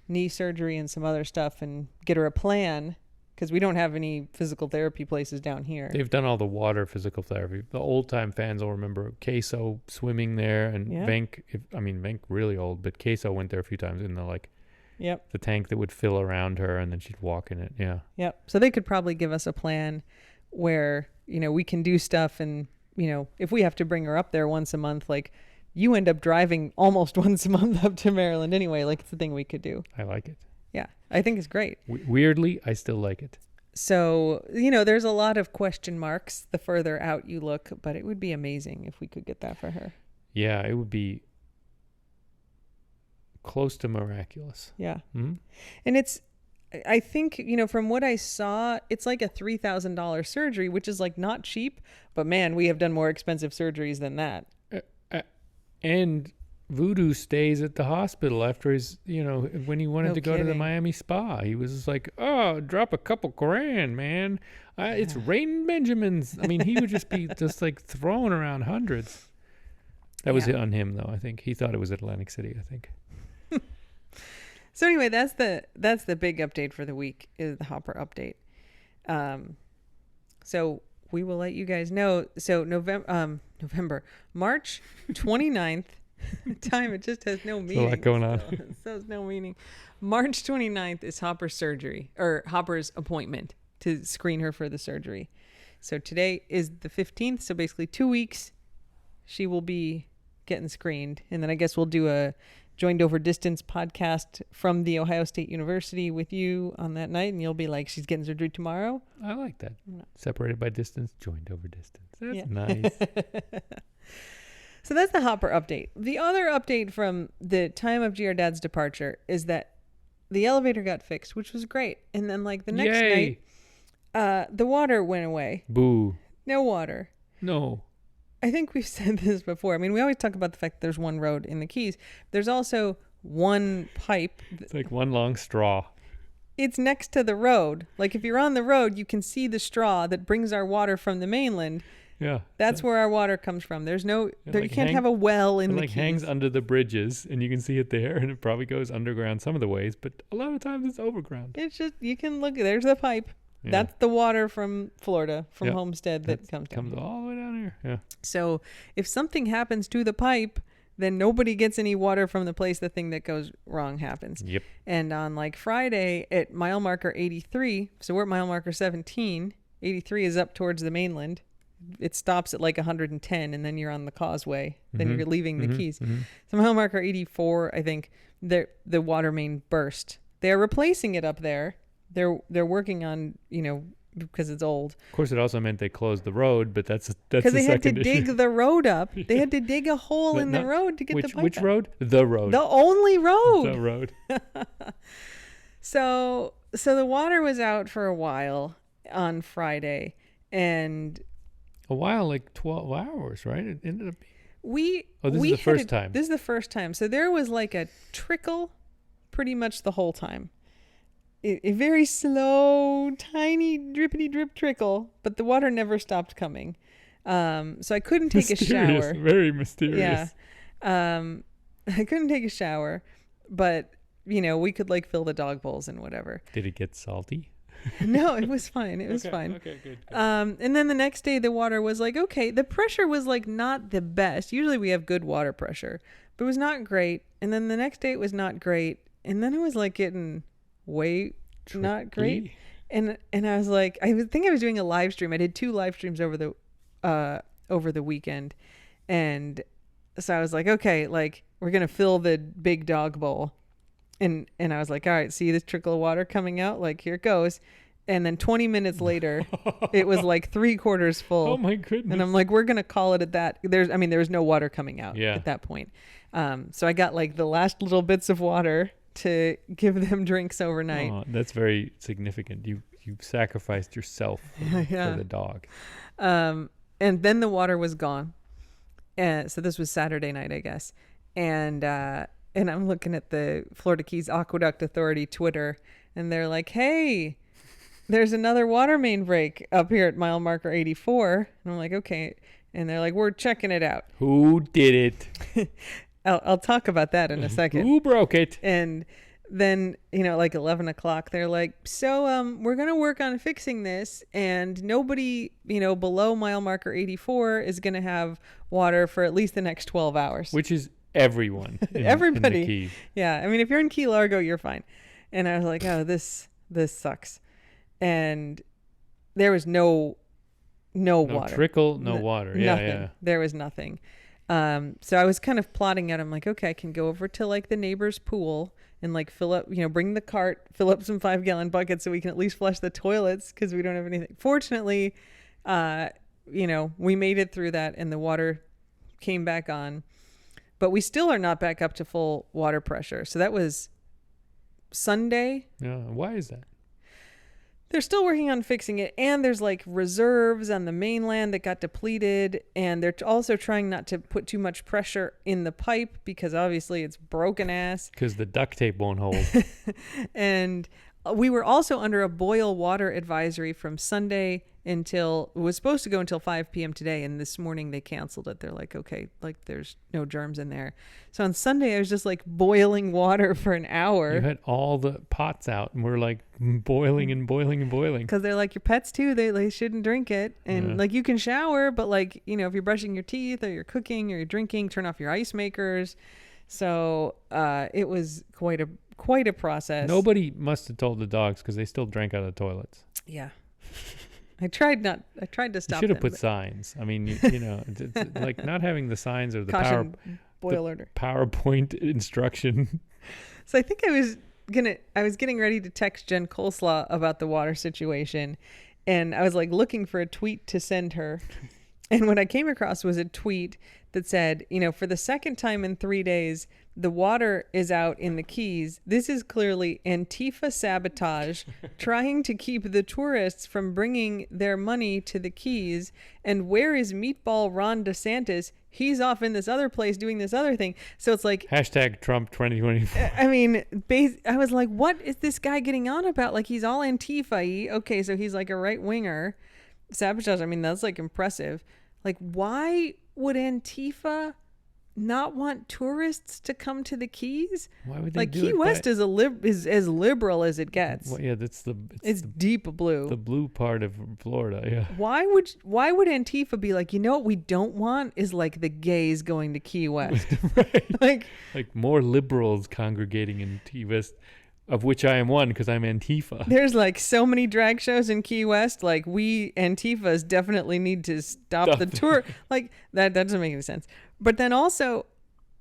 knee surgery and some other stuff, and get her a plan because we don't have any physical therapy places down here. They've done all the water physical therapy. The old time fans will remember Queso swimming there, and Venk. Venk really old, but Queso went there a few times in the the tank that would fill around her, and then she'd walk in it. Yeah. Yep. So they could probably give us a plan where we can do stuff and. If we have to bring her up there once a month, like, you end up driving almost once a month up to Maryland anyway. Like, it's the thing we could do. I like it. Yeah, I think it's great. Weirdly, I still like it. So, there's a lot of question marks the further out you look, but it would be amazing if we could get that for her. Yeah, it would be close to miraculous. Yeah. Mm-hmm. And I think, from what I saw, it's like a $3,000 surgery, which is like not cheap, but man, we have done more expensive surgeries than that. And Voodoo stays at the hospital after his, when he wanted to go to the Miami spa, he was like, oh, drop a couple grand, man. It's raining Benjamins. He would just be just like throwing around hundreds. That was on him though. I think he thought it was Atlantic City, I think. So anyway, that's the big update for the week, is the Hopper update. So we will let you guys know. So March 29th, time, it just has no meaning. There's a lot going on. So it's no meaning. March 29th is Hopper's surgery, or Hopper's appointment to screen her for the surgery. So today is the 15th, so basically 2 weeks she will be getting screened. And then I guess we'll do a Joined Over Distance podcast from the Ohio State University with you on that night, and you'll be like, she's getting surgery tomorrow. I like that. No. Separated by distance, joined over distance. That's Yeah. nice. So that's the Hopper update. The other update from the time of GR Dad's departure is that the elevator got fixed, which was great. And then like the next Yay. night, the water went away. Boo. No water. No. I think we've said this before. I mean, we always talk about the fact that there's one road in the Keys. There's also one pipe. It's like one long straw. It's next to the road. Like if you're on the road, you can see the straw that brings our water from the mainland. Yeah. That's where our water comes from. There's no, there, like you can't have a well in it the like Keys. hangs under the bridges, and you can see it there, and it probably goes underground some of the ways, but a lot of times it's overground. It's just, you can look, there's the pipe. Yeah. That's the water from Florida, from Yep. Homestead that comes down. Comes all the way down here. Yeah. So if something happens to the pipe, then nobody gets any water from the place the thing that goes wrong happens. Yep. And on like Friday at mile marker 83, so we're at mile marker 17, 83 is up towards the mainland. It stops at like 110, and then you're on the causeway. Then you're leaving the Keys. So mile marker 84, I think the water main burst. They're replacing it up there. They're working on, because it's old. Of course, it also meant they closed the road, but that's Because the they had to second issue. dig the road up. They had to dig a hole But in the not- road to get the pipe Which out. road? The road. The only road. The road. So the water was out for a while on Friday, and A while, like 12 hours, right? It ended up. this is the first time. This is the first time. So there was like a trickle pretty much the whole time. A very slow, tiny, drippity drip trickle, but the water never stopped coming. So I couldn't take a shower. Very mysterious. Yeah. I couldn't take a shower, but we could like fill the dog bowls and whatever. Did it get salty? No, it was fine. It was fine. Okay, good. And then the next day the water was like, okay, the pressure was like not the best. Usually we have good water pressure, but it was not great. And then the next day it was not great. And then it was like getting way not great. And I was like, I think I was doing a live stream. I did 2 live streams over the weekend. And so I was like, okay, like we're going to fill the big dog bowl. And I was like, all right, see this trickle of water coming out? Like, here it goes. And then 20 minutes later, it was like 3/4 full. Oh my goodness. And I'm like, we're going to call it at that. There was no water coming out at that point. So I got like the last little bits of water to give them drinks overnight. Oh, that's very significant. You sacrificed yourself for the dog. And then the water was gone. So this was Saturday night, I guess. And I'm looking at the Florida Keys Aqueduct Authority Twitter, and they're like, hey, there's another water main break up here at mile marker 84. And I'm like, okay. And they're like, we're checking it out. Who did it? I'll talk about that in a second. Who broke it? And then, like 11 o'clock, they're like, so we're going to work on fixing this, and nobody, below mile marker 84 is going to have water for at least the next 12 hours. Which is everyone. Everybody. In the Keys. Yeah. I mean, if you're in Key Largo, you're fine. And I was like, oh, this sucks. And there was no water. Trickle, no water. Yeah, nothing. yeah. There was nothing. So I was kind of plotting out. I'm like, okay, I can go over to like the neighbor's pool and like fill up, bring the cart, fill up some 5-gallon buckets so we can at least flush the toilets because we don't have anything. Fortunately, we made it through that and the water came back on, but we still are not back up to full water pressure. So that was Sunday. Yeah. Why is that? They're still working on fixing it, and there's like reserves on the mainland that got depleted, and they're also trying not to put too much pressure in the pipe because obviously it's broken ass. Because the duct tape won't hold. And we were also under a boil water advisory from Sunday until, it was supposed to go until 5 p.m. today, and this morning they canceled it. They're like, okay, like there's no germs in there. So on Sunday I was just like boiling water for an hour. You had all the pots out, and we're like boiling and boiling and boiling. Because they're like, your pets too, they shouldn't drink it. And like you can shower, but like, if you're brushing your teeth or you're cooking or you're drinking, turn off your ice makers. So it was quite a process. Nobody must have told the dogs because they still drank out of the toilets. Yeah. I tried to stop You should have them, put signs. I mean, it's like not having the signs or the Caution, Boil order. PowerPoint instruction. So I think I was getting ready to text Jen Coleslaw about the water situation, and I was like looking for a tweet to send her. And what I came across was a tweet that said, for the second time in 3 days, the water is out in the Keys. This is clearly Antifa sabotage, trying to keep the tourists from bringing their money to the Keys. And where is Meatball Ron DeSantis? He's off in this other place doing this other thing. So it's like... Hashtag Trump 2024. I mean, I was like, what is this guy getting on about? Like, he's all Antifa-y. Okay, so he's like a right-winger. Sabotage, I mean, that's like impressive. Like, why would Antifa not want tourists to come to the Keys? Why would they like do Key it West is is as liberal as it gets. Well, yeah, it's deep blue. The blue part of Florida, yeah. Why would Antifa be like, what we don't want is like the gays going to Key West. Right. like more liberals congregating in Key West, of which I am one because I'm Antifa. There's like so many drag shows in Key West. Like we Antifas definitely need to stop the tour. Like that doesn't make any sense. But then also,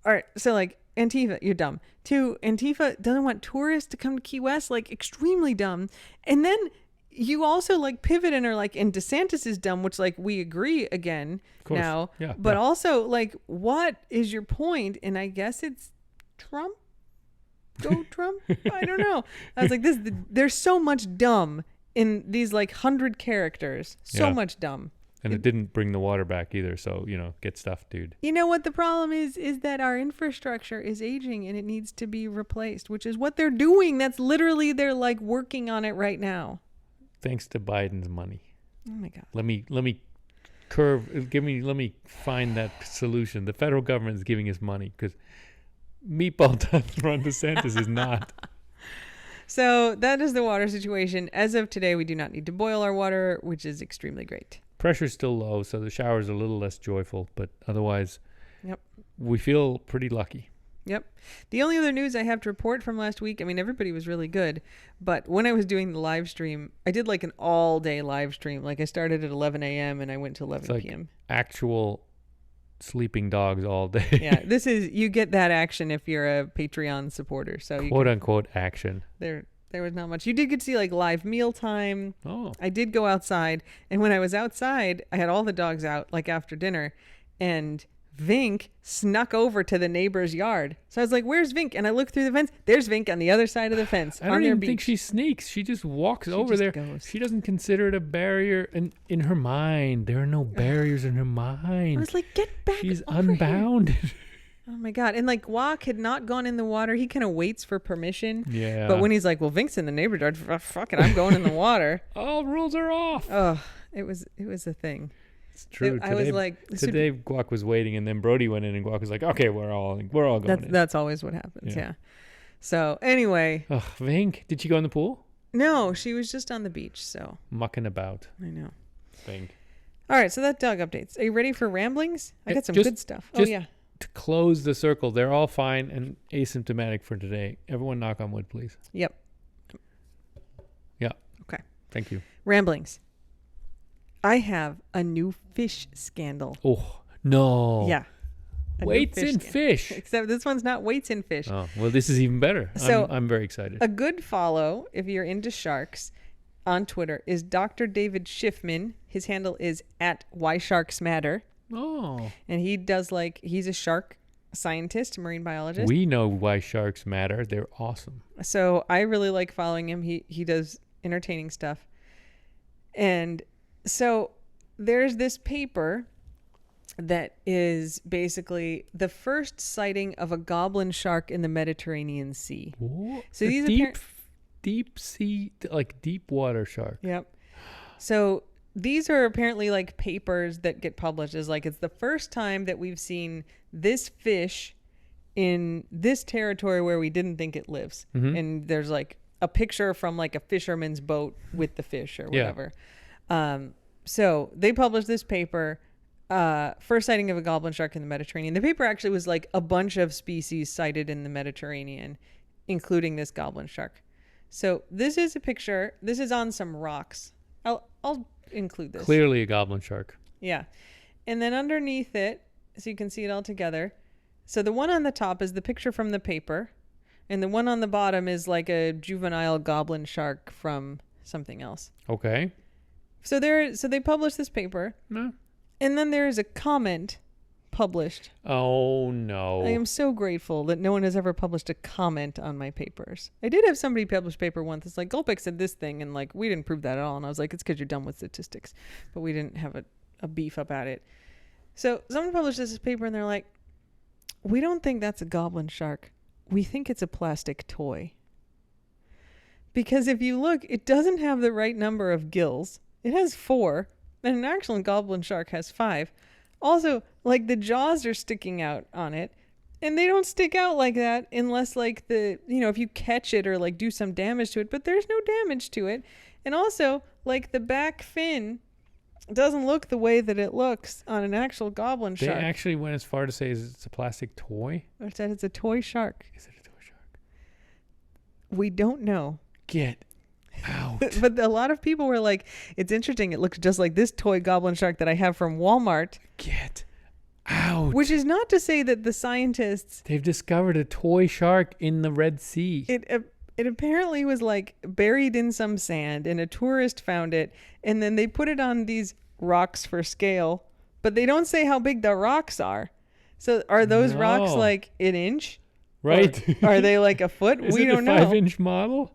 all right, so like Antifa, you're dumb. 2, Antifa doesn't want tourists to come to Key West, like extremely dumb. And then you also like pivot and are like, and DeSantis is dumb, which like we agree again now. Yeah, but also like, what is your point? And I guess it's Trump. Go Trump. I don't know. I was like, there's so much dumb in these like 100 characters. So much dumb. And it didn't bring the water back either. So, get stuffed, dude. You know what the problem is that our infrastructure is aging and it needs to be replaced, which is what they're doing. That's literally, they're like working on it right now. Thanks to Biden's money. Oh my God. Let me find that solution. The federal government is giving us money because Meatball Ron DeSantis is not. So that is the water situation. As of today, we do not need to boil our water, which is extremely great. Pressure's still low, so the shower's a little less joyful, but otherwise, we feel pretty lucky. Yep. The only other news I have to report from last week, I mean, everybody was really good, but when I was doing the live stream, I did like an all-day live stream. Like I started at 11 a.m. and I went to 11 p.m. Actual sleeping dogs all day. Yeah, you get that action if you're a Patreon supporter. So quote unquote action. There was not much. You did get to see like live meal time. Oh. I did go outside, and when I was outside, I had all the dogs out like after dinner, and Vink snuck over to the neighbor's yard. So I was like, "Where's Vink?" And I looked through the fence. There's Vink on the other side of the fence. I don't even think she sneaks. She just walks over there. Goes. She doesn't consider it a barrier, and in her mind, there are no barriers in her mind. I was like, "Get back!" She's unbounded. Oh my God. And like Wok had not gone in the water. He kind of waits for permission. Yeah. But when he's like, well, Vink's in the neighbor's yard, fuck it, I'm going in the water. All rules are off. Oh, it was a thing. It's true. I was like, today Guac was waiting, and then Brody went in, and Guac was like, okay, we're all going in. That's always what happens. Yeah. So anyway. Oh, Vink, did she go in the pool? No, she was just on the beach. So mucking about. I know. Vink. All right. So that dog updates. Are you ready for ramblings? I got some good stuff. Oh yeah. To close the circle, they're all fine and asymptomatic for today. Everyone knock on wood, please. Yep. Yeah. Okay. Thank you. Ramblings. I have a new fish scandal. Oh, no. Yeah. Weights in fish. Except this one's not weights in fish. Oh, well, this is even better. So I'm very excited. A good follow, if you're into sharks, on Twitter is Dr. David Schiffman. His handle is @WhySharksMatter. Oh. And he does he's a shark scientist, marine biologist. We know why sharks matter. They're awesome. So I really like following him. He does entertaining stuff. And so there's this paper that is basically the first sighting of a goblin shark in the Mediterranean Sea. Ooh, so these deep sea, like deep water shark. Yep. So these are apparently like papers that get published as like it's the first time that we've seen this fish in this territory where we didn't think it lives. Mm-hmm. And there's like a picture from like a fisherman's boat with the fish or whatever. Yeah. So they published this paper, first sighting of a goblin shark in the Mediterranean. The paper actually was like a bunch of species sighted in the Mediterranean, including this goblin shark. So this is a picture. This is on some rocks. I'll include this. Clearly a goblin shark. Yeah. And then underneath it, so you can see it all together, So the one on the top is the picture from the paper, and the one on the bottom is like a juvenile goblin shark from something else. Okay. So they published this paper, No. and then there is a comment published. Oh, no. I am so grateful that no one has ever published a comment on my papers. I did have somebody publish a paper once. It's like, Gulpick said this thing, and like, we didn't prove that at all. And I was like, it's because you're done with statistics. But we didn't have a beef about it. So someone published this paper, and they're like, we don't think that's a goblin shark. We think it's a plastic toy. Because if you look, it doesn't have the right number of gills. It has 4, and an actual goblin shark has 5. Also, like, the jaws are sticking out on it, and they don't stick out like that unless, like, if you catch it or, like, do some damage to it, but there's no damage to it. And also, like, the back fin doesn't look the way that it looks on an actual goblin They shark. actually went as far to say it's a plastic toy? Or said it's a toy shark. Is it a toy shark? We don't know. Get out. But a lot of people were like, it's interesting. It looks just like this toy goblin shark that I have from Walmart. Get out. Which is not to say that the scientists... They've discovered a toy shark in the Red Sea. It apparently was like buried in some sand, and a tourist found it, and then they put it on these rocks for scale, but they don't say how big the rocks are. So are those rocks like an inch? Right. Or are they like a foot? Is We it don't a know. 5-inch model?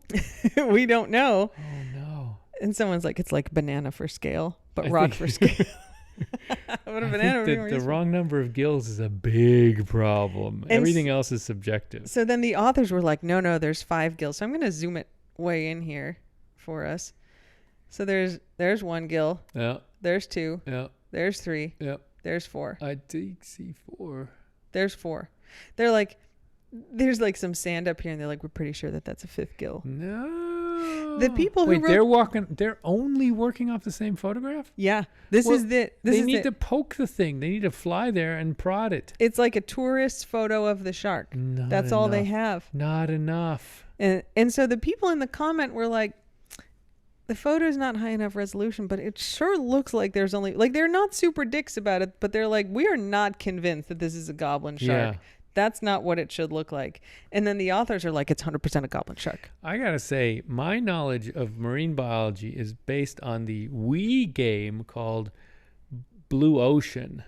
We don't know. Oh, no. And someone's like, it's like banana for scale, but I rock think- for scale. What a I banana think would be that more the useful. wrong number of gills is a big problem. And Everything else is subjective. So then the authors were like, no, there's 5 gills. So I'm going to zoom it way in here for us. So there's 1 gill. Yeah, There's 2. yeah, There's 3. yeah. There's 4. I think C4. There's 4. They're like, there's like some sand up here, and they're like, we're pretty sure that that's a 5th gill. No. The people who Wait, wrote- they're only working off the same photograph? Yeah, this Well, is the. They need to poke the thing. They need to fly there and prod it. It's like a tourist's photo of the shark. Not That's all they enough. have. Not enough. And so the people in the comment were like, the photo's not high enough resolution, but it sure looks like there's only, like, they're not super dicks about it, but they're like, we are not convinced that this is a goblin shark. Yeah. That's not what it should look like. And then the authors are like, it's 100% a goblin shark. I gotta say, my knowledge of marine biology is based on the Wii game called Blue Ocean.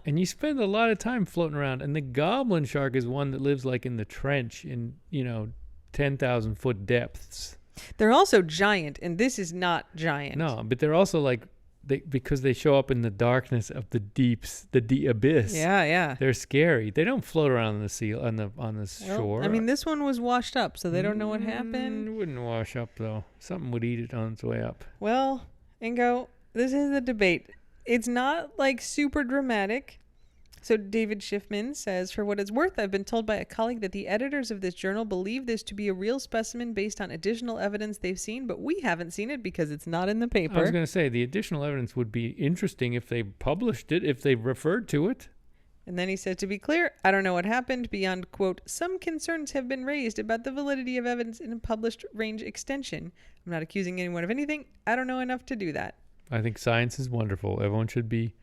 And you spend a lot of time floating around, and the goblin shark is one that lives like in the trench in 10,000 foot depths. They're also giant, and this is not giant. No, but they're also like because they show up in the darkness of the deeps, the abyss. Yeah. They're scary. They don't float around on the sea on the Well, shore. I mean, this one was washed up, so they don't know what happened. It wouldn't wash up though. Something would eat it on its way up. Well, Ingo, this is the debate. It's not like super dramatic. So David Schiffman says, for what it's worth, I've been told by a colleague that the editors of this journal believe this to be a real specimen based on additional evidence they've seen, but we haven't seen it because it's not in the paper. I was going to say the additional evidence would be interesting if they published it, if they referred to it. And then he said, to be clear, I don't know what happened beyond, quote, some concerns have been raised about the validity of evidence in a published range extension. I'm not accusing anyone of anything. I don't know enough to do that. I think science is wonderful. Everyone should be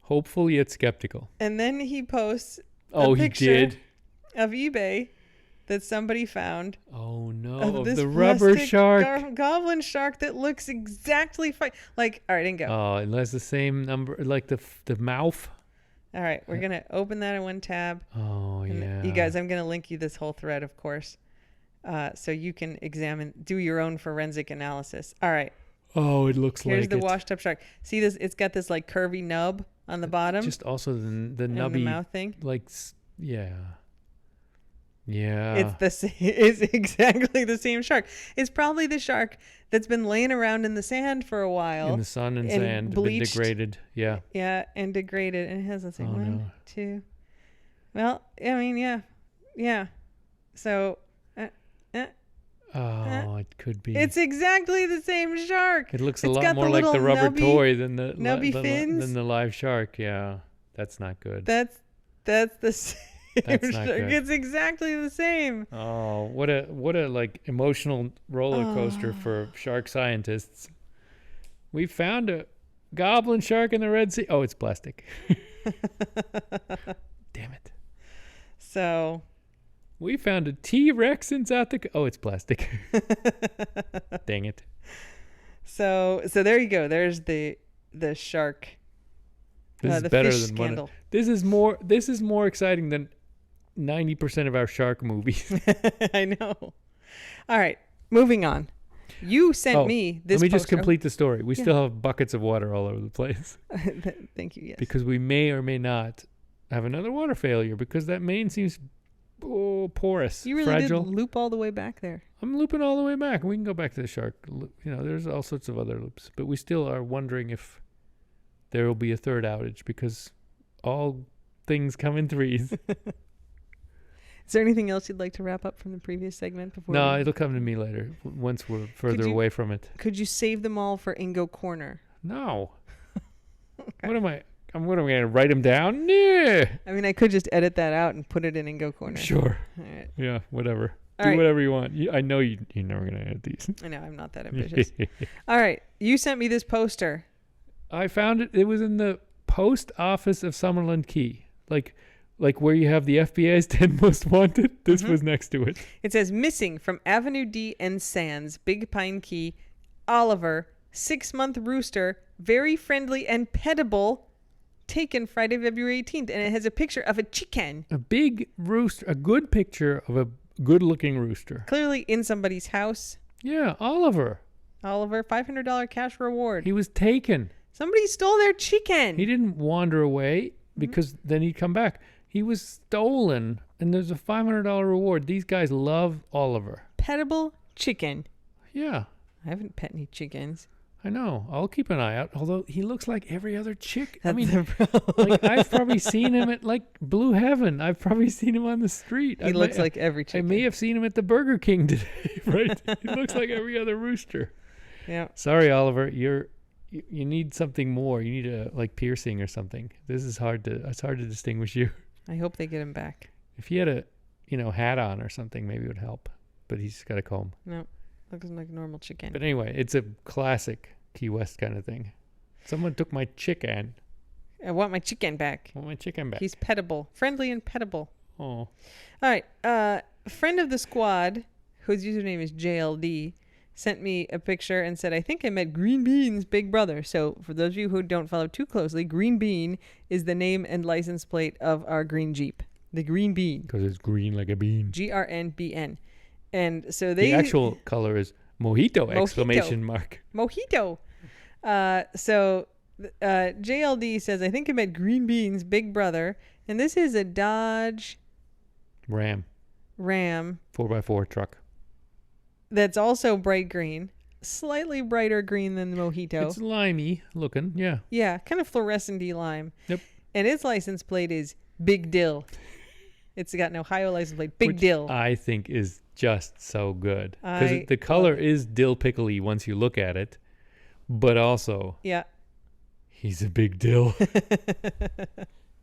hopeful yet skeptical. And then he posts Oh, he picture did? of eBay that somebody found Oh, no. of this the rubber plastic shark. goblin shark that looks exactly like, all right, Ingo. Oh, it has the same number, like the mouth. All right, we're going to open that in one tab. Oh, And yeah. You guys, I'm going to link you this whole thread, of course, so you can do your own forensic analysis. All right, Oh, it looks here's like the it. washed up shark. See this? It's got this like curvy nub on the bottom. Just also the and nubby, the mouth thing. like, yeah. Yeah. It's exactly the same shark. It's probably the shark that's been laying around in the sand for a while. in the sun and and sand, been bleached. degraded. Yeah. Yeah, and degraded. And it has, let's see, Oh, 1, no. 2. Well, I mean, yeah. So Oh, it could be. it's exactly the same shark. It looks a it's lot got more the like the little rubber nubby- toy than the nubby fins. than the live shark. Yeah, that's not good. That's the same That's not shark. good. It's exactly the same. Oh, what a like emotional roller coaster for shark scientists. We found a goblin shark in the Red Sea. Oh, it's plastic. So We found a T-Rex in South Dakota. Oh, it's plastic. Dang it. So there you go. There's the shark. This is the better fish than scandal. This is more exciting than 90% of our shark movies. I know. All right, moving on. You sent me this. Let me just poster. complete the story. We Yeah. still have buckets of water all over the place Thank you. Yes. because we may or may not have another water failure because that main seems porous, you really fragile. did loop all the way back there. I'm looping all the way back. We can go back to the shark. There's all sorts of other loops, but we still are wondering if there will be a third outage because all things come in threes. Is there anything else you'd like to wrap up from the previous segment before? No, it'll come to me later once we're further away from it. Could you save them all for Ingo Corner? No. Okay. What am I going to write them down? Nah. I mean, I could just edit that out and put it in Ingo Corner. Sure. All right. Yeah, whatever. All Do right. whatever you want. I know you're never going to edit these. I know, I'm not that ambitious. All right. You sent me this poster. I found it. It was in the post office of Summerland Key. Like where you have the FBI's 10 most wanted. This was next to it. It says, missing from Avenue D and Sands, Big Pine Key, Oliver, 6-month rooster, very friendly and pettable, taken Friday, February 18th. And it has a picture of a chicken. A big rooster. A good picture of a good-looking rooster. Clearly in somebody's house. Yeah, Oliver. Oliver, $500 cash reward. He was taken. Somebody stole their chicken. He didn't wander away because then he'd come back. He was stolen, and there's a $500 reward. These guys love Oliver. Pettable chicken. Yeah, I haven't pet any chickens. I know. I'll keep an eye out. Although he looks like every other chick. I That's mean, the problem. like I've probably seen him at like Blue Heaven. I've probably seen him on the street. He looks like every chicken. I may have seen him at the Burger King today. Right? He looks like every other rooster. Yeah. Sorry, Oliver. You need something more. You need a like piercing or something. It's hard to distinguish you. I hope they get him back. If he had a hat on or something, maybe it would help. But he's got a comb. No, looks like a normal chicken. But anyway, it's a classic Key West kind of thing. Someone took my chicken. I want my chicken back. I want my chicken back. He's pettable. Friendly and pettable. Oh. All right. Friend of the squad, whose username is JLD, sent me a picture and said, I think I met Green Bean's big brother. So for those of you who don't follow too closely, Green Bean is the name and license plate of our green Jeep. The Green Bean. Because it's green like a bean. GRNBN. And so The actual color is Mojito! Exclamation mark. Mojito. So JLD says, I think I met Green Bean's big brother. And this is a Dodge Ram. 4x4 truck. That's also bright green. Slightly brighter green than the Mojito. It's limey looking, yeah. Yeah, kind of fluorescent-y lime. Yep. And its license plate is Big Dill. It's got an Ohio license plate. Big Which Dill. I think is just so good. Because the color is dill pickly once you look at it. But also, Yeah. he's a big dill.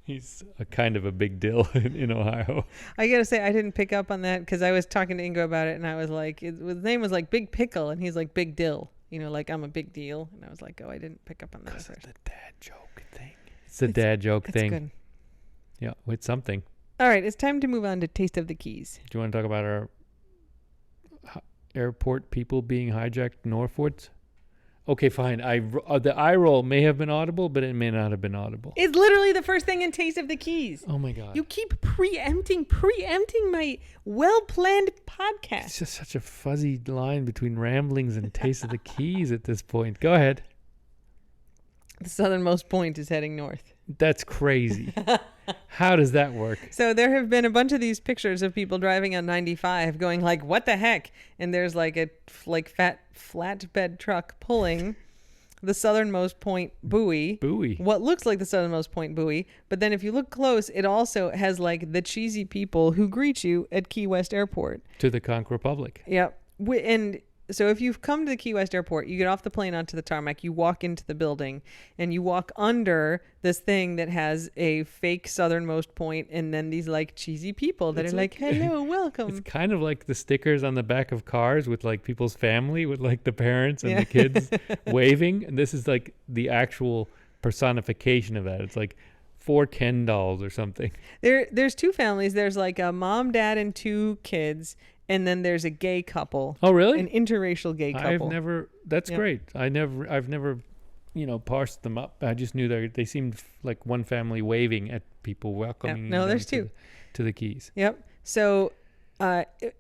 He's a kind of a big deal in Ohio. I gotta say, I didn't pick up on that because I was talking to Ingo about it, and I was like, his name was like Big Pickle, and he's like Big Dill. Like I'm a big deal. And I was like, oh, I didn't pick up on that at Because first. it's the dad joke thing. It's the dad joke It's thing. good. Yeah, it's something. All right, it's time to move on to Taste of the Keys. Do you want to talk about our airport people being hijacked Northwards? Okay, fine. The eye roll may have been audible, but it may not have been audible. It's literally the first thing in Taste of the Keys. Oh my God. You keep preempting my well-planned podcast. It's just such a fuzzy line between ramblings and Taste of the Keys at this point. Go ahead. The southernmost point is heading north. That's crazy. How does that work? So there have been a bunch of these pictures of people driving on 95 going like, what the heck? And there's like a fat flatbed truck pulling the southernmost point buoy. What looks like the southernmost point buoy. But then if you look close, it also has like the cheesy people who greet you at Key West Airport. To the Conch Republic. Yep. And so if you've come to the Key West Airport, you get off the plane onto the tarmac, you walk into the building, and you walk under this thing that has a fake southernmost point, and then these like cheesy people that are like, hello, welcome. It's kind of like the stickers on the back of cars with like people's family, with like the parents and the kids waving. And this is like the actual personification of that. It's like 4 Ken dolls or something. There's two families. There's like a mom, dad, and 2 kids, and then there's a gay couple. Oh, really? An interracial gay couple. That's Yep. great. I've never, parsed them up. I just knew that they seemed like one family waving at people welcoming No, them there's 2 to the Keys. Yep. So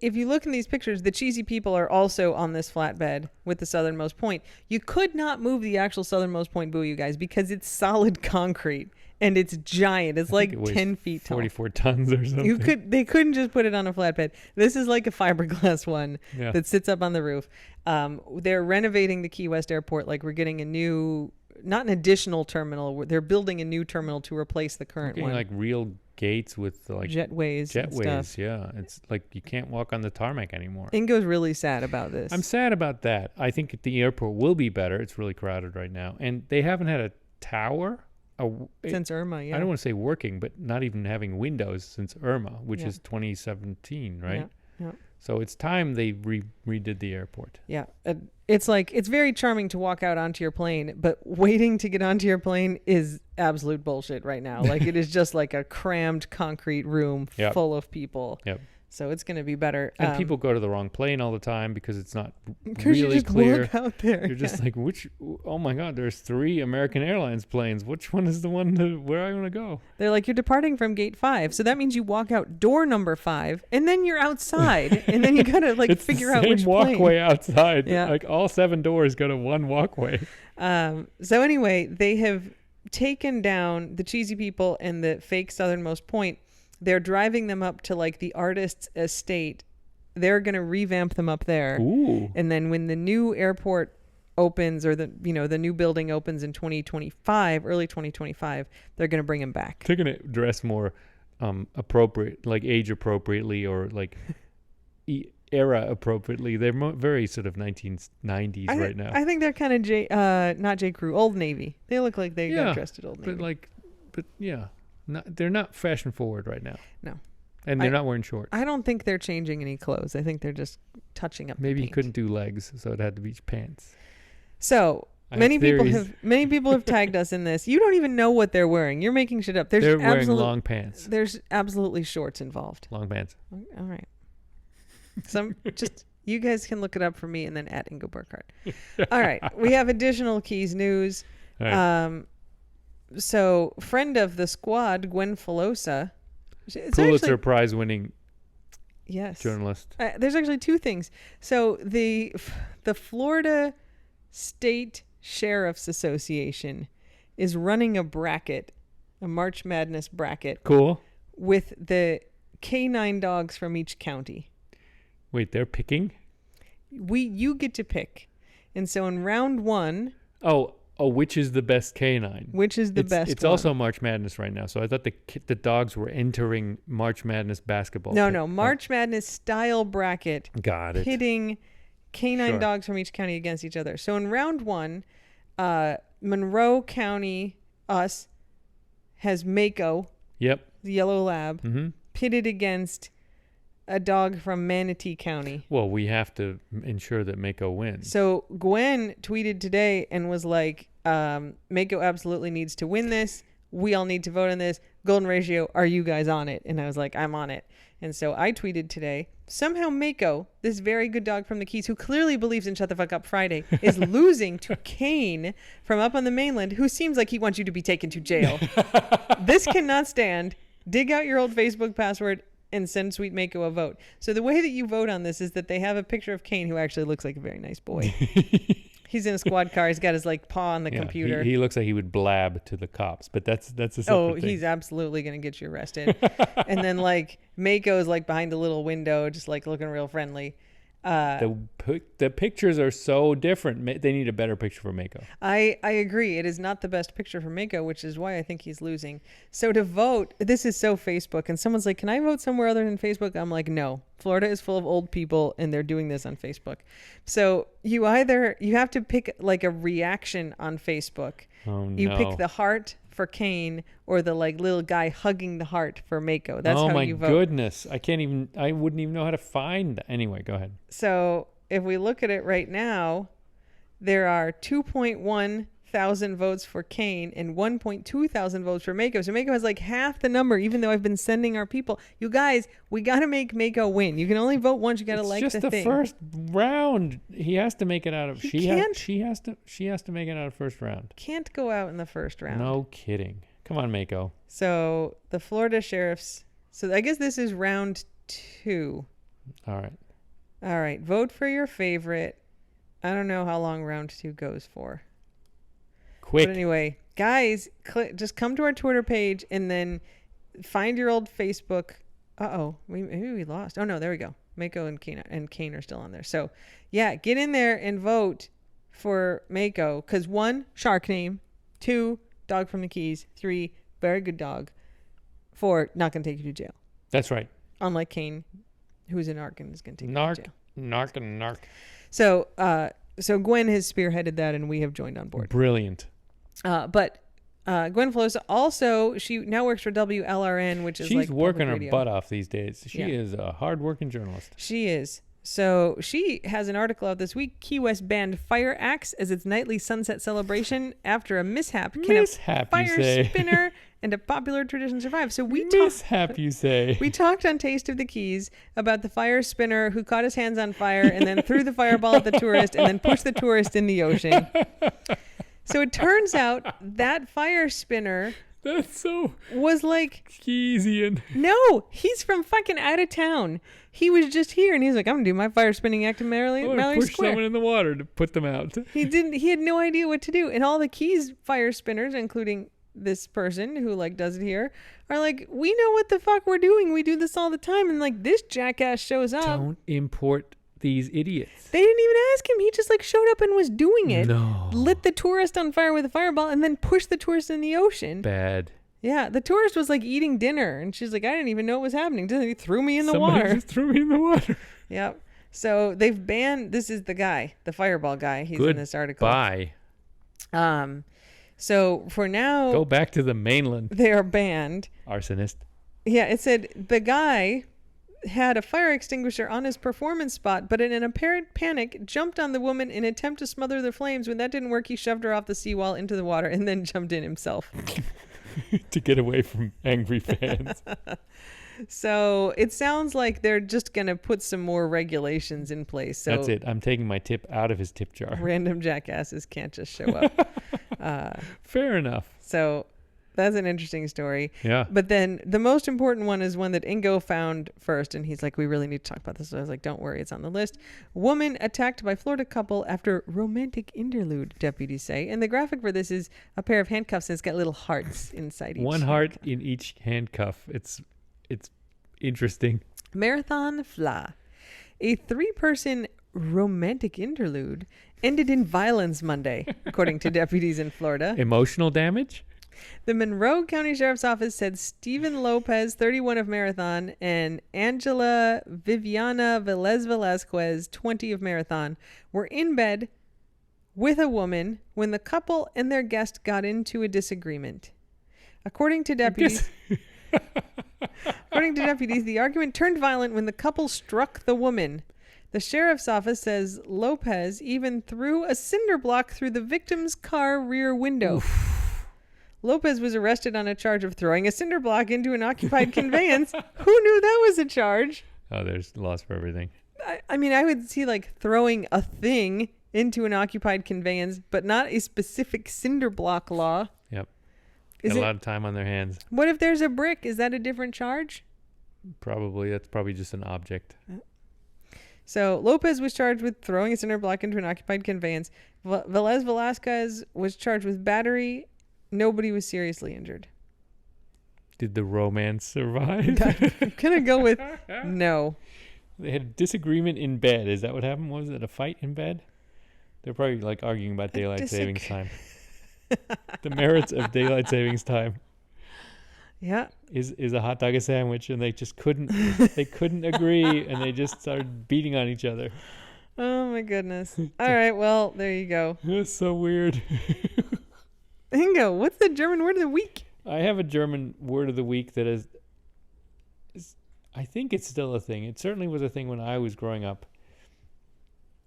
if you look in these pictures, the cheesy people are also on this flatbed with the southernmost point. You could not move the actual southernmost point buoy, you guys, because it's solid concrete and it's giant. It's like 10 feet tall. 44 tons or something. They couldn't just put it on a flatbed. This is like a fiberglass one that sits up on the roof. They're renovating the Key West airport. Like, we're getting a new, not an additional terminal. They're building a new terminal to replace the current one. Like real gates with like jetways and stuff. Yeah, it's like you can't walk on the tarmac anymore. Ingo's really sad about this. I'm sad about that. I think the airport will be better. It's really crowded right now, and they haven't had a tower since Irma. Yeah, I don't want to say working, but not even having windows since Irma, which is 2017, right? Yeah. So it's time they redid the airport. Yeah. It's like, it's very charming to walk out onto your plane, but waiting to get onto your plane is absolute bullshit right now. Like, it is just like a crammed concrete room full of people. Yep. So it's going to be better. And people go to the wrong plane all the time because it's not really really you just clear. Walk out there. You're just like, oh my God, there's 3 American Airlines planes. Which one is the one where I want to go? They're like, you're departing from gate 5. So that means you walk out door number 5 and then you're outside. And then you got to like figure out which walkway plane. outside. Yeah. Like all 7 doors go to one walkway. So anyway, they have taken down the cheesy people and the fake southernmost point. They're driving them up to like the artist's estate. They're going to revamp them up there. Ooh. And then when the new airport opens, or the new building opens in 2025, early 2025, they're going to bring them back. They're going to dress more appropriate, like age appropriately, or like era appropriately. They're very sort of 1990s right now. I think they're kind of not J. Crew, Old Navy. They look like they got dressed at Old Navy. But yeah. They're not fashion forward right now. No. And they're not wearing shorts. I don't think they're changing any clothes. I think they're just touching up Maybe the you paint. couldn't do legs, so it had to be pants. So many people have tagged us in this. You don't even know what they're wearing. You're making shit up. They're wearing long pants. There's absolutely shorts involved. Long pants. All right. You guys can look it up for me and then at Ingo Burkhardt. All right. We have additional Keys news. Right. So, friend of the squad, Gwen Filosa. Pulitzer Prize winning journalist. There's actually 2 things. So, the Florida State Sheriff's Association is running a bracket, a March Madness bracket. Cool. With the canine dogs from each county. Wait, they're picking? You get to pick. And so in round 1... Oh, which is the best canine? Which is the best It's one. also March Madness right now, so I thought the dogs were entering March Madness basketball. No, March Madness style bracket. Got it. Pitting canine dogs from each county against each other. So in round 1, Monroe County, us, has Mako, the yellow lab, pitted against a dog from Manatee County. Well, we have to ensure that Mako wins. So Gwen tweeted today and was like, Mako absolutely needs to win this. We all need to vote on this. Golden Ratio, are you guys on it? And I was like, I'm on it. And so I tweeted today, somehow Mako, this very good dog from the Keys, who clearly believes in Shut the Fuck Up Friday, is losing to Kane from up on the mainland, who seems like he wants you to be taken to jail. This cannot stand. Dig out your old Facebook password and send Sweet Mako a vote. So the way that you vote on this is that they have a picture of Kane, who actually looks like a very nice boy. He's in a squad car. He's got his like paw on the computer. He looks like he would blab to the cops, but that's a separate thing. He's absolutely going to get you arrested. And then like Mako's like behind a little window, just like looking real friendly. The pictures are so different. They need a better picture for Mako. I agree. It is not the best picture for Mako, which is why I think he's losing. So to vote, this is so Facebook. And someone's like, can I vote somewhere other than Facebook? I'm like, no. Florida is full of old people and they're doing this on Facebook. So you have to pick like a reaction on Facebook. Oh, no. You pick the heart for Kane or the like little guy hugging the heart for Mako. That's how you vote. Oh my goodness. I wouldn't even know how to find that. Anyway, go ahead. So if we look at it right now, there are 2.1 thousand votes for Kane and 1.2 thousand votes for Mako. So Mako has like half the number, even though I've been sending our people. You guys, we got to make Mako win. You can only vote once. You got to like the thing. It's just the first round. He has to make it out of. She has to make it out of first round. Can't go out in the first round. No kidding. Come on, Mako. So the Florida sheriffs. So I guess this is round 2. All right. Vote for your favorite. I don't know how long round 2 goes for. Quick. But anyway, guys, just come to our Twitter page and then find your old Facebook. Maybe we lost. Oh no, there we go. Mako and Kane are still on there. So yeah, get in there and vote for Mako. Because 1, shark name. 2, dog from the Keys. 3, very good dog. 4, not going to take you to jail. That's right. Unlike Kane, who's an narc and is going to take you to jail. Narc. So Gwen has spearheaded that, and we have joined on board. Brilliant. But Gwen Flosa also, she now works for WLRN, which is She's like working her radio. butt off these days. She is a hard-working journalist. She is. So she has an article out this week. Key West banned fire axe as its nightly sunset celebration after a mishap. Can a fire spinner and a popular tradition survive? So we you say. We talked on Taste of the Keys about the fire spinner who caught his hands on fire and then threw the fireball at the tourist and then pushed the tourist in the ocean. So it turns out that fire spinner was like Keynesian. No, he's from fucking out of town. He was just here and he's like, I'm gonna do my fire spinning act in Mallory push Square. someone in the water to put them out. He had no idea what to do. And all the Keys fire spinners, including this person who like does it here, are like, we know what the fuck we're doing. We do this all the time. And like this jackass shows up. Don't import these idiots. They didn't even ask him. He just like showed up and was doing it. No. Lit the tourist on fire with a fireball and then pushed the tourist in the ocean. Bad. Yeah, the tourist was like eating dinner and she's like, I didn't even know what was happening. He threw me in the Somebody water. just threw me in the water. Yep. So they've banned, this is the guy, the fireball guy. He's in this article. Bye. So for now, go back to the mainland. They are banned. Arsonist. Yeah, it said the guy had a fire extinguisher on his performance spot, but in an apparent panic, jumped on the woman in an attempt to smother the flames. When that didn't work, he shoved her off the seawall into the water and then jumped in himself. To get away from angry fans. So it sounds like they're just going to put some more regulations in place. So that's it. I'm taking my tip out of his tip jar. Random jackasses can't just show up. Fair enough. So that's an interesting story. Yeah. But then the most important one is one that Ingo found first. And he's like, we really need to talk about this. So I was like, don't worry, it's on the list. Woman attacked by Florida couple after romantic interlude, deputies say. And the graphic for this is a pair of handcuffs and it's got little hearts inside each. One heart in each handcuff. It's interesting. Marathon Fla. A 3-person romantic interlude ended in violence Monday, according to deputies in Florida. Emotional damage? The Monroe County Sheriff's Office said Stephen Lopez, 31 of Marathon, and Angela Viviana Velez-Velasquez, 20 of Marathon, were in bed with a woman when the couple and their guest got into a disagreement. According to deputies, the argument turned violent when the couple struck the woman. The sheriff's office says Lopez even threw a cinder block through the victim's car rear window. Oof. Lopez was arrested on a charge of throwing a cinder block into an occupied conveyance. Who knew that was a charge? Oh, there's laws for everything. I mean, I would see like throwing a thing into an occupied conveyance, but not a specific cinder block law. Yep. Got a lot of time on their hands. What if there's a brick? Is that a different charge? Probably. That's probably just an object. So Lopez was charged with throwing a cinder block into an occupied conveyance. Velez Velasquez was charged with battery. Nobody was seriously injured. Did the romance survive? I'm going to go with no. They had a disagreement in bed. Is that what happened? Was it a fight in bed? They're probably like arguing about daylight savings time. The merits of daylight savings time. Yeah. Is a hot dog a sandwich? And they just couldn't agree and they just started beating on each other. Oh my goodness. All right, well, there you go. That's so weird. Ingo, what's the German word of the week? I have a German word of the week that is I think it's still a thing. It certainly was a thing when I was growing up.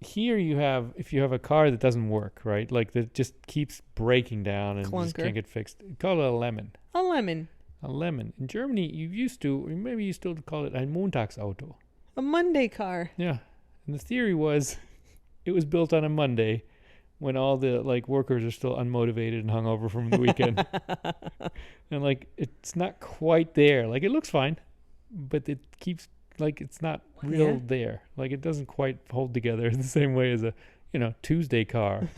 here if you have a car that doesn't work, right? Like that just keeps breaking down and just Clunker. can't get fixed. Call it a lemon. A lemon. A lemon. In Germany, maybe you still call it ein Montagsauto. A Monday car. Yeah. And the theory was it was built on a Monday when all the like workers are still unmotivated and hungover from the weekend. And like it's not quite there. Like it looks fine, but it keeps like it's not real there. Like it doesn't quite hold together in the same way as a Tuesday car.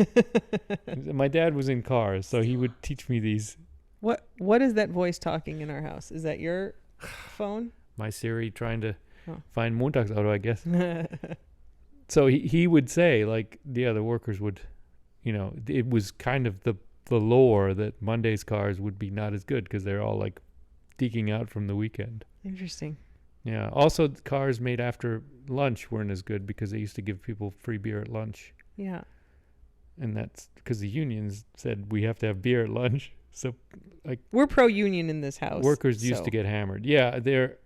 My dad was in cars, so he would teach me these. What is that voice talking in our house? Is that your phone? My Siri trying to find Montagsauto, I guess. So he would say like the workers would, it was kind of the lore that Monday's cars would be not as good because they're all like deking out from the weekend. Interesting. Yeah. Also, cars made after lunch weren't as good because they used to give people free beer at lunch. Yeah. And that's because the unions said we have to have beer at lunch. So, like, we're pro-union in this house. Workers used to get hammered. Yeah,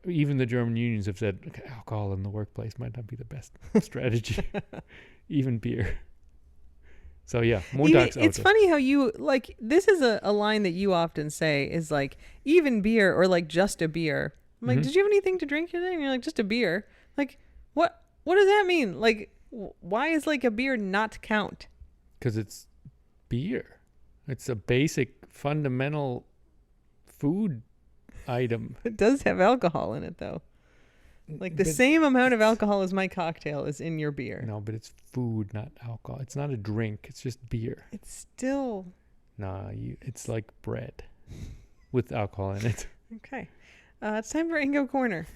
even the German unions have said alcohol in the workplace might not be the best strategy. Even beer. So yeah, Montagsauto. It's funny how you like this is a line that you often say is like even beer or like just a beer. I'm like, did you have anything to drink today? And you're like, just a beer. Like, what does that mean? Like, why is like a beer not count? Because it's beer. It's a basic, fundamental food item. It does have alcohol in it, though. Like the same amount of alcohol as my cocktail is in your beer. No, but it's food, not alcohol. It's not a drink. It's just beer. It's still... Nah, it's like bread with alcohol in it. Okay. It's time for Ingo Corner.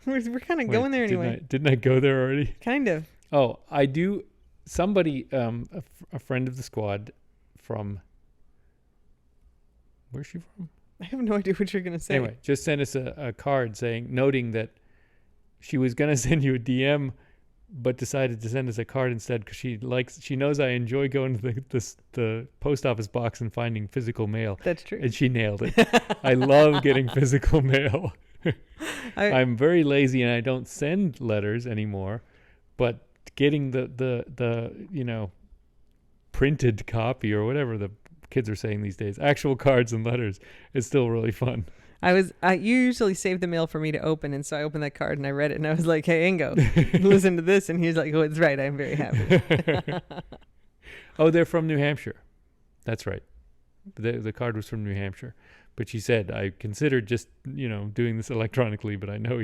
We're kind of going there anyway. Didn't I go there already? Kind of. Oh, I do. Somebody, a friend of the squad from... Where's she from? I have no idea what you're going to say. Anyway, just sent us a card noting that she was going to send you a DM, but decided to send us a card instead because she knows I enjoy going to the post office box and finding physical mail. That's true. And she nailed it. I love getting physical mail. I'm very lazy and I don't send letters anymore, but getting the printed copy or whatever the kids are saying these days, actual cards and letters, is still really fun. You usually save the mail for me to open, and so I opened that card and I read it and I was like, hey Ingo, listen to this, and he's like, oh, it's right, I'm very happy. Oh, they're from New Hampshire. That's right. The card was from New Hampshire, but she said I considered just doing this electronically, but I know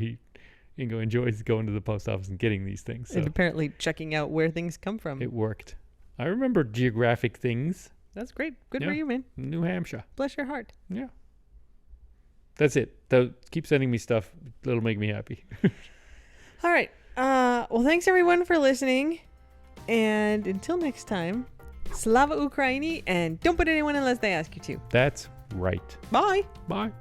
Ingo enjoys going to the post office and getting these things, so. And apparently checking out where things come from. It worked. I remember geographic things. That's great. Good for you, man. New Hampshire. Bless your heart. Yeah. That's it. Keep sending me stuff. It'll make me happy. All right. Well, thanks everyone for listening. And until next time, Slava Ukraini, and don't put anyone unless they ask you to. That's right. Bye. Bye.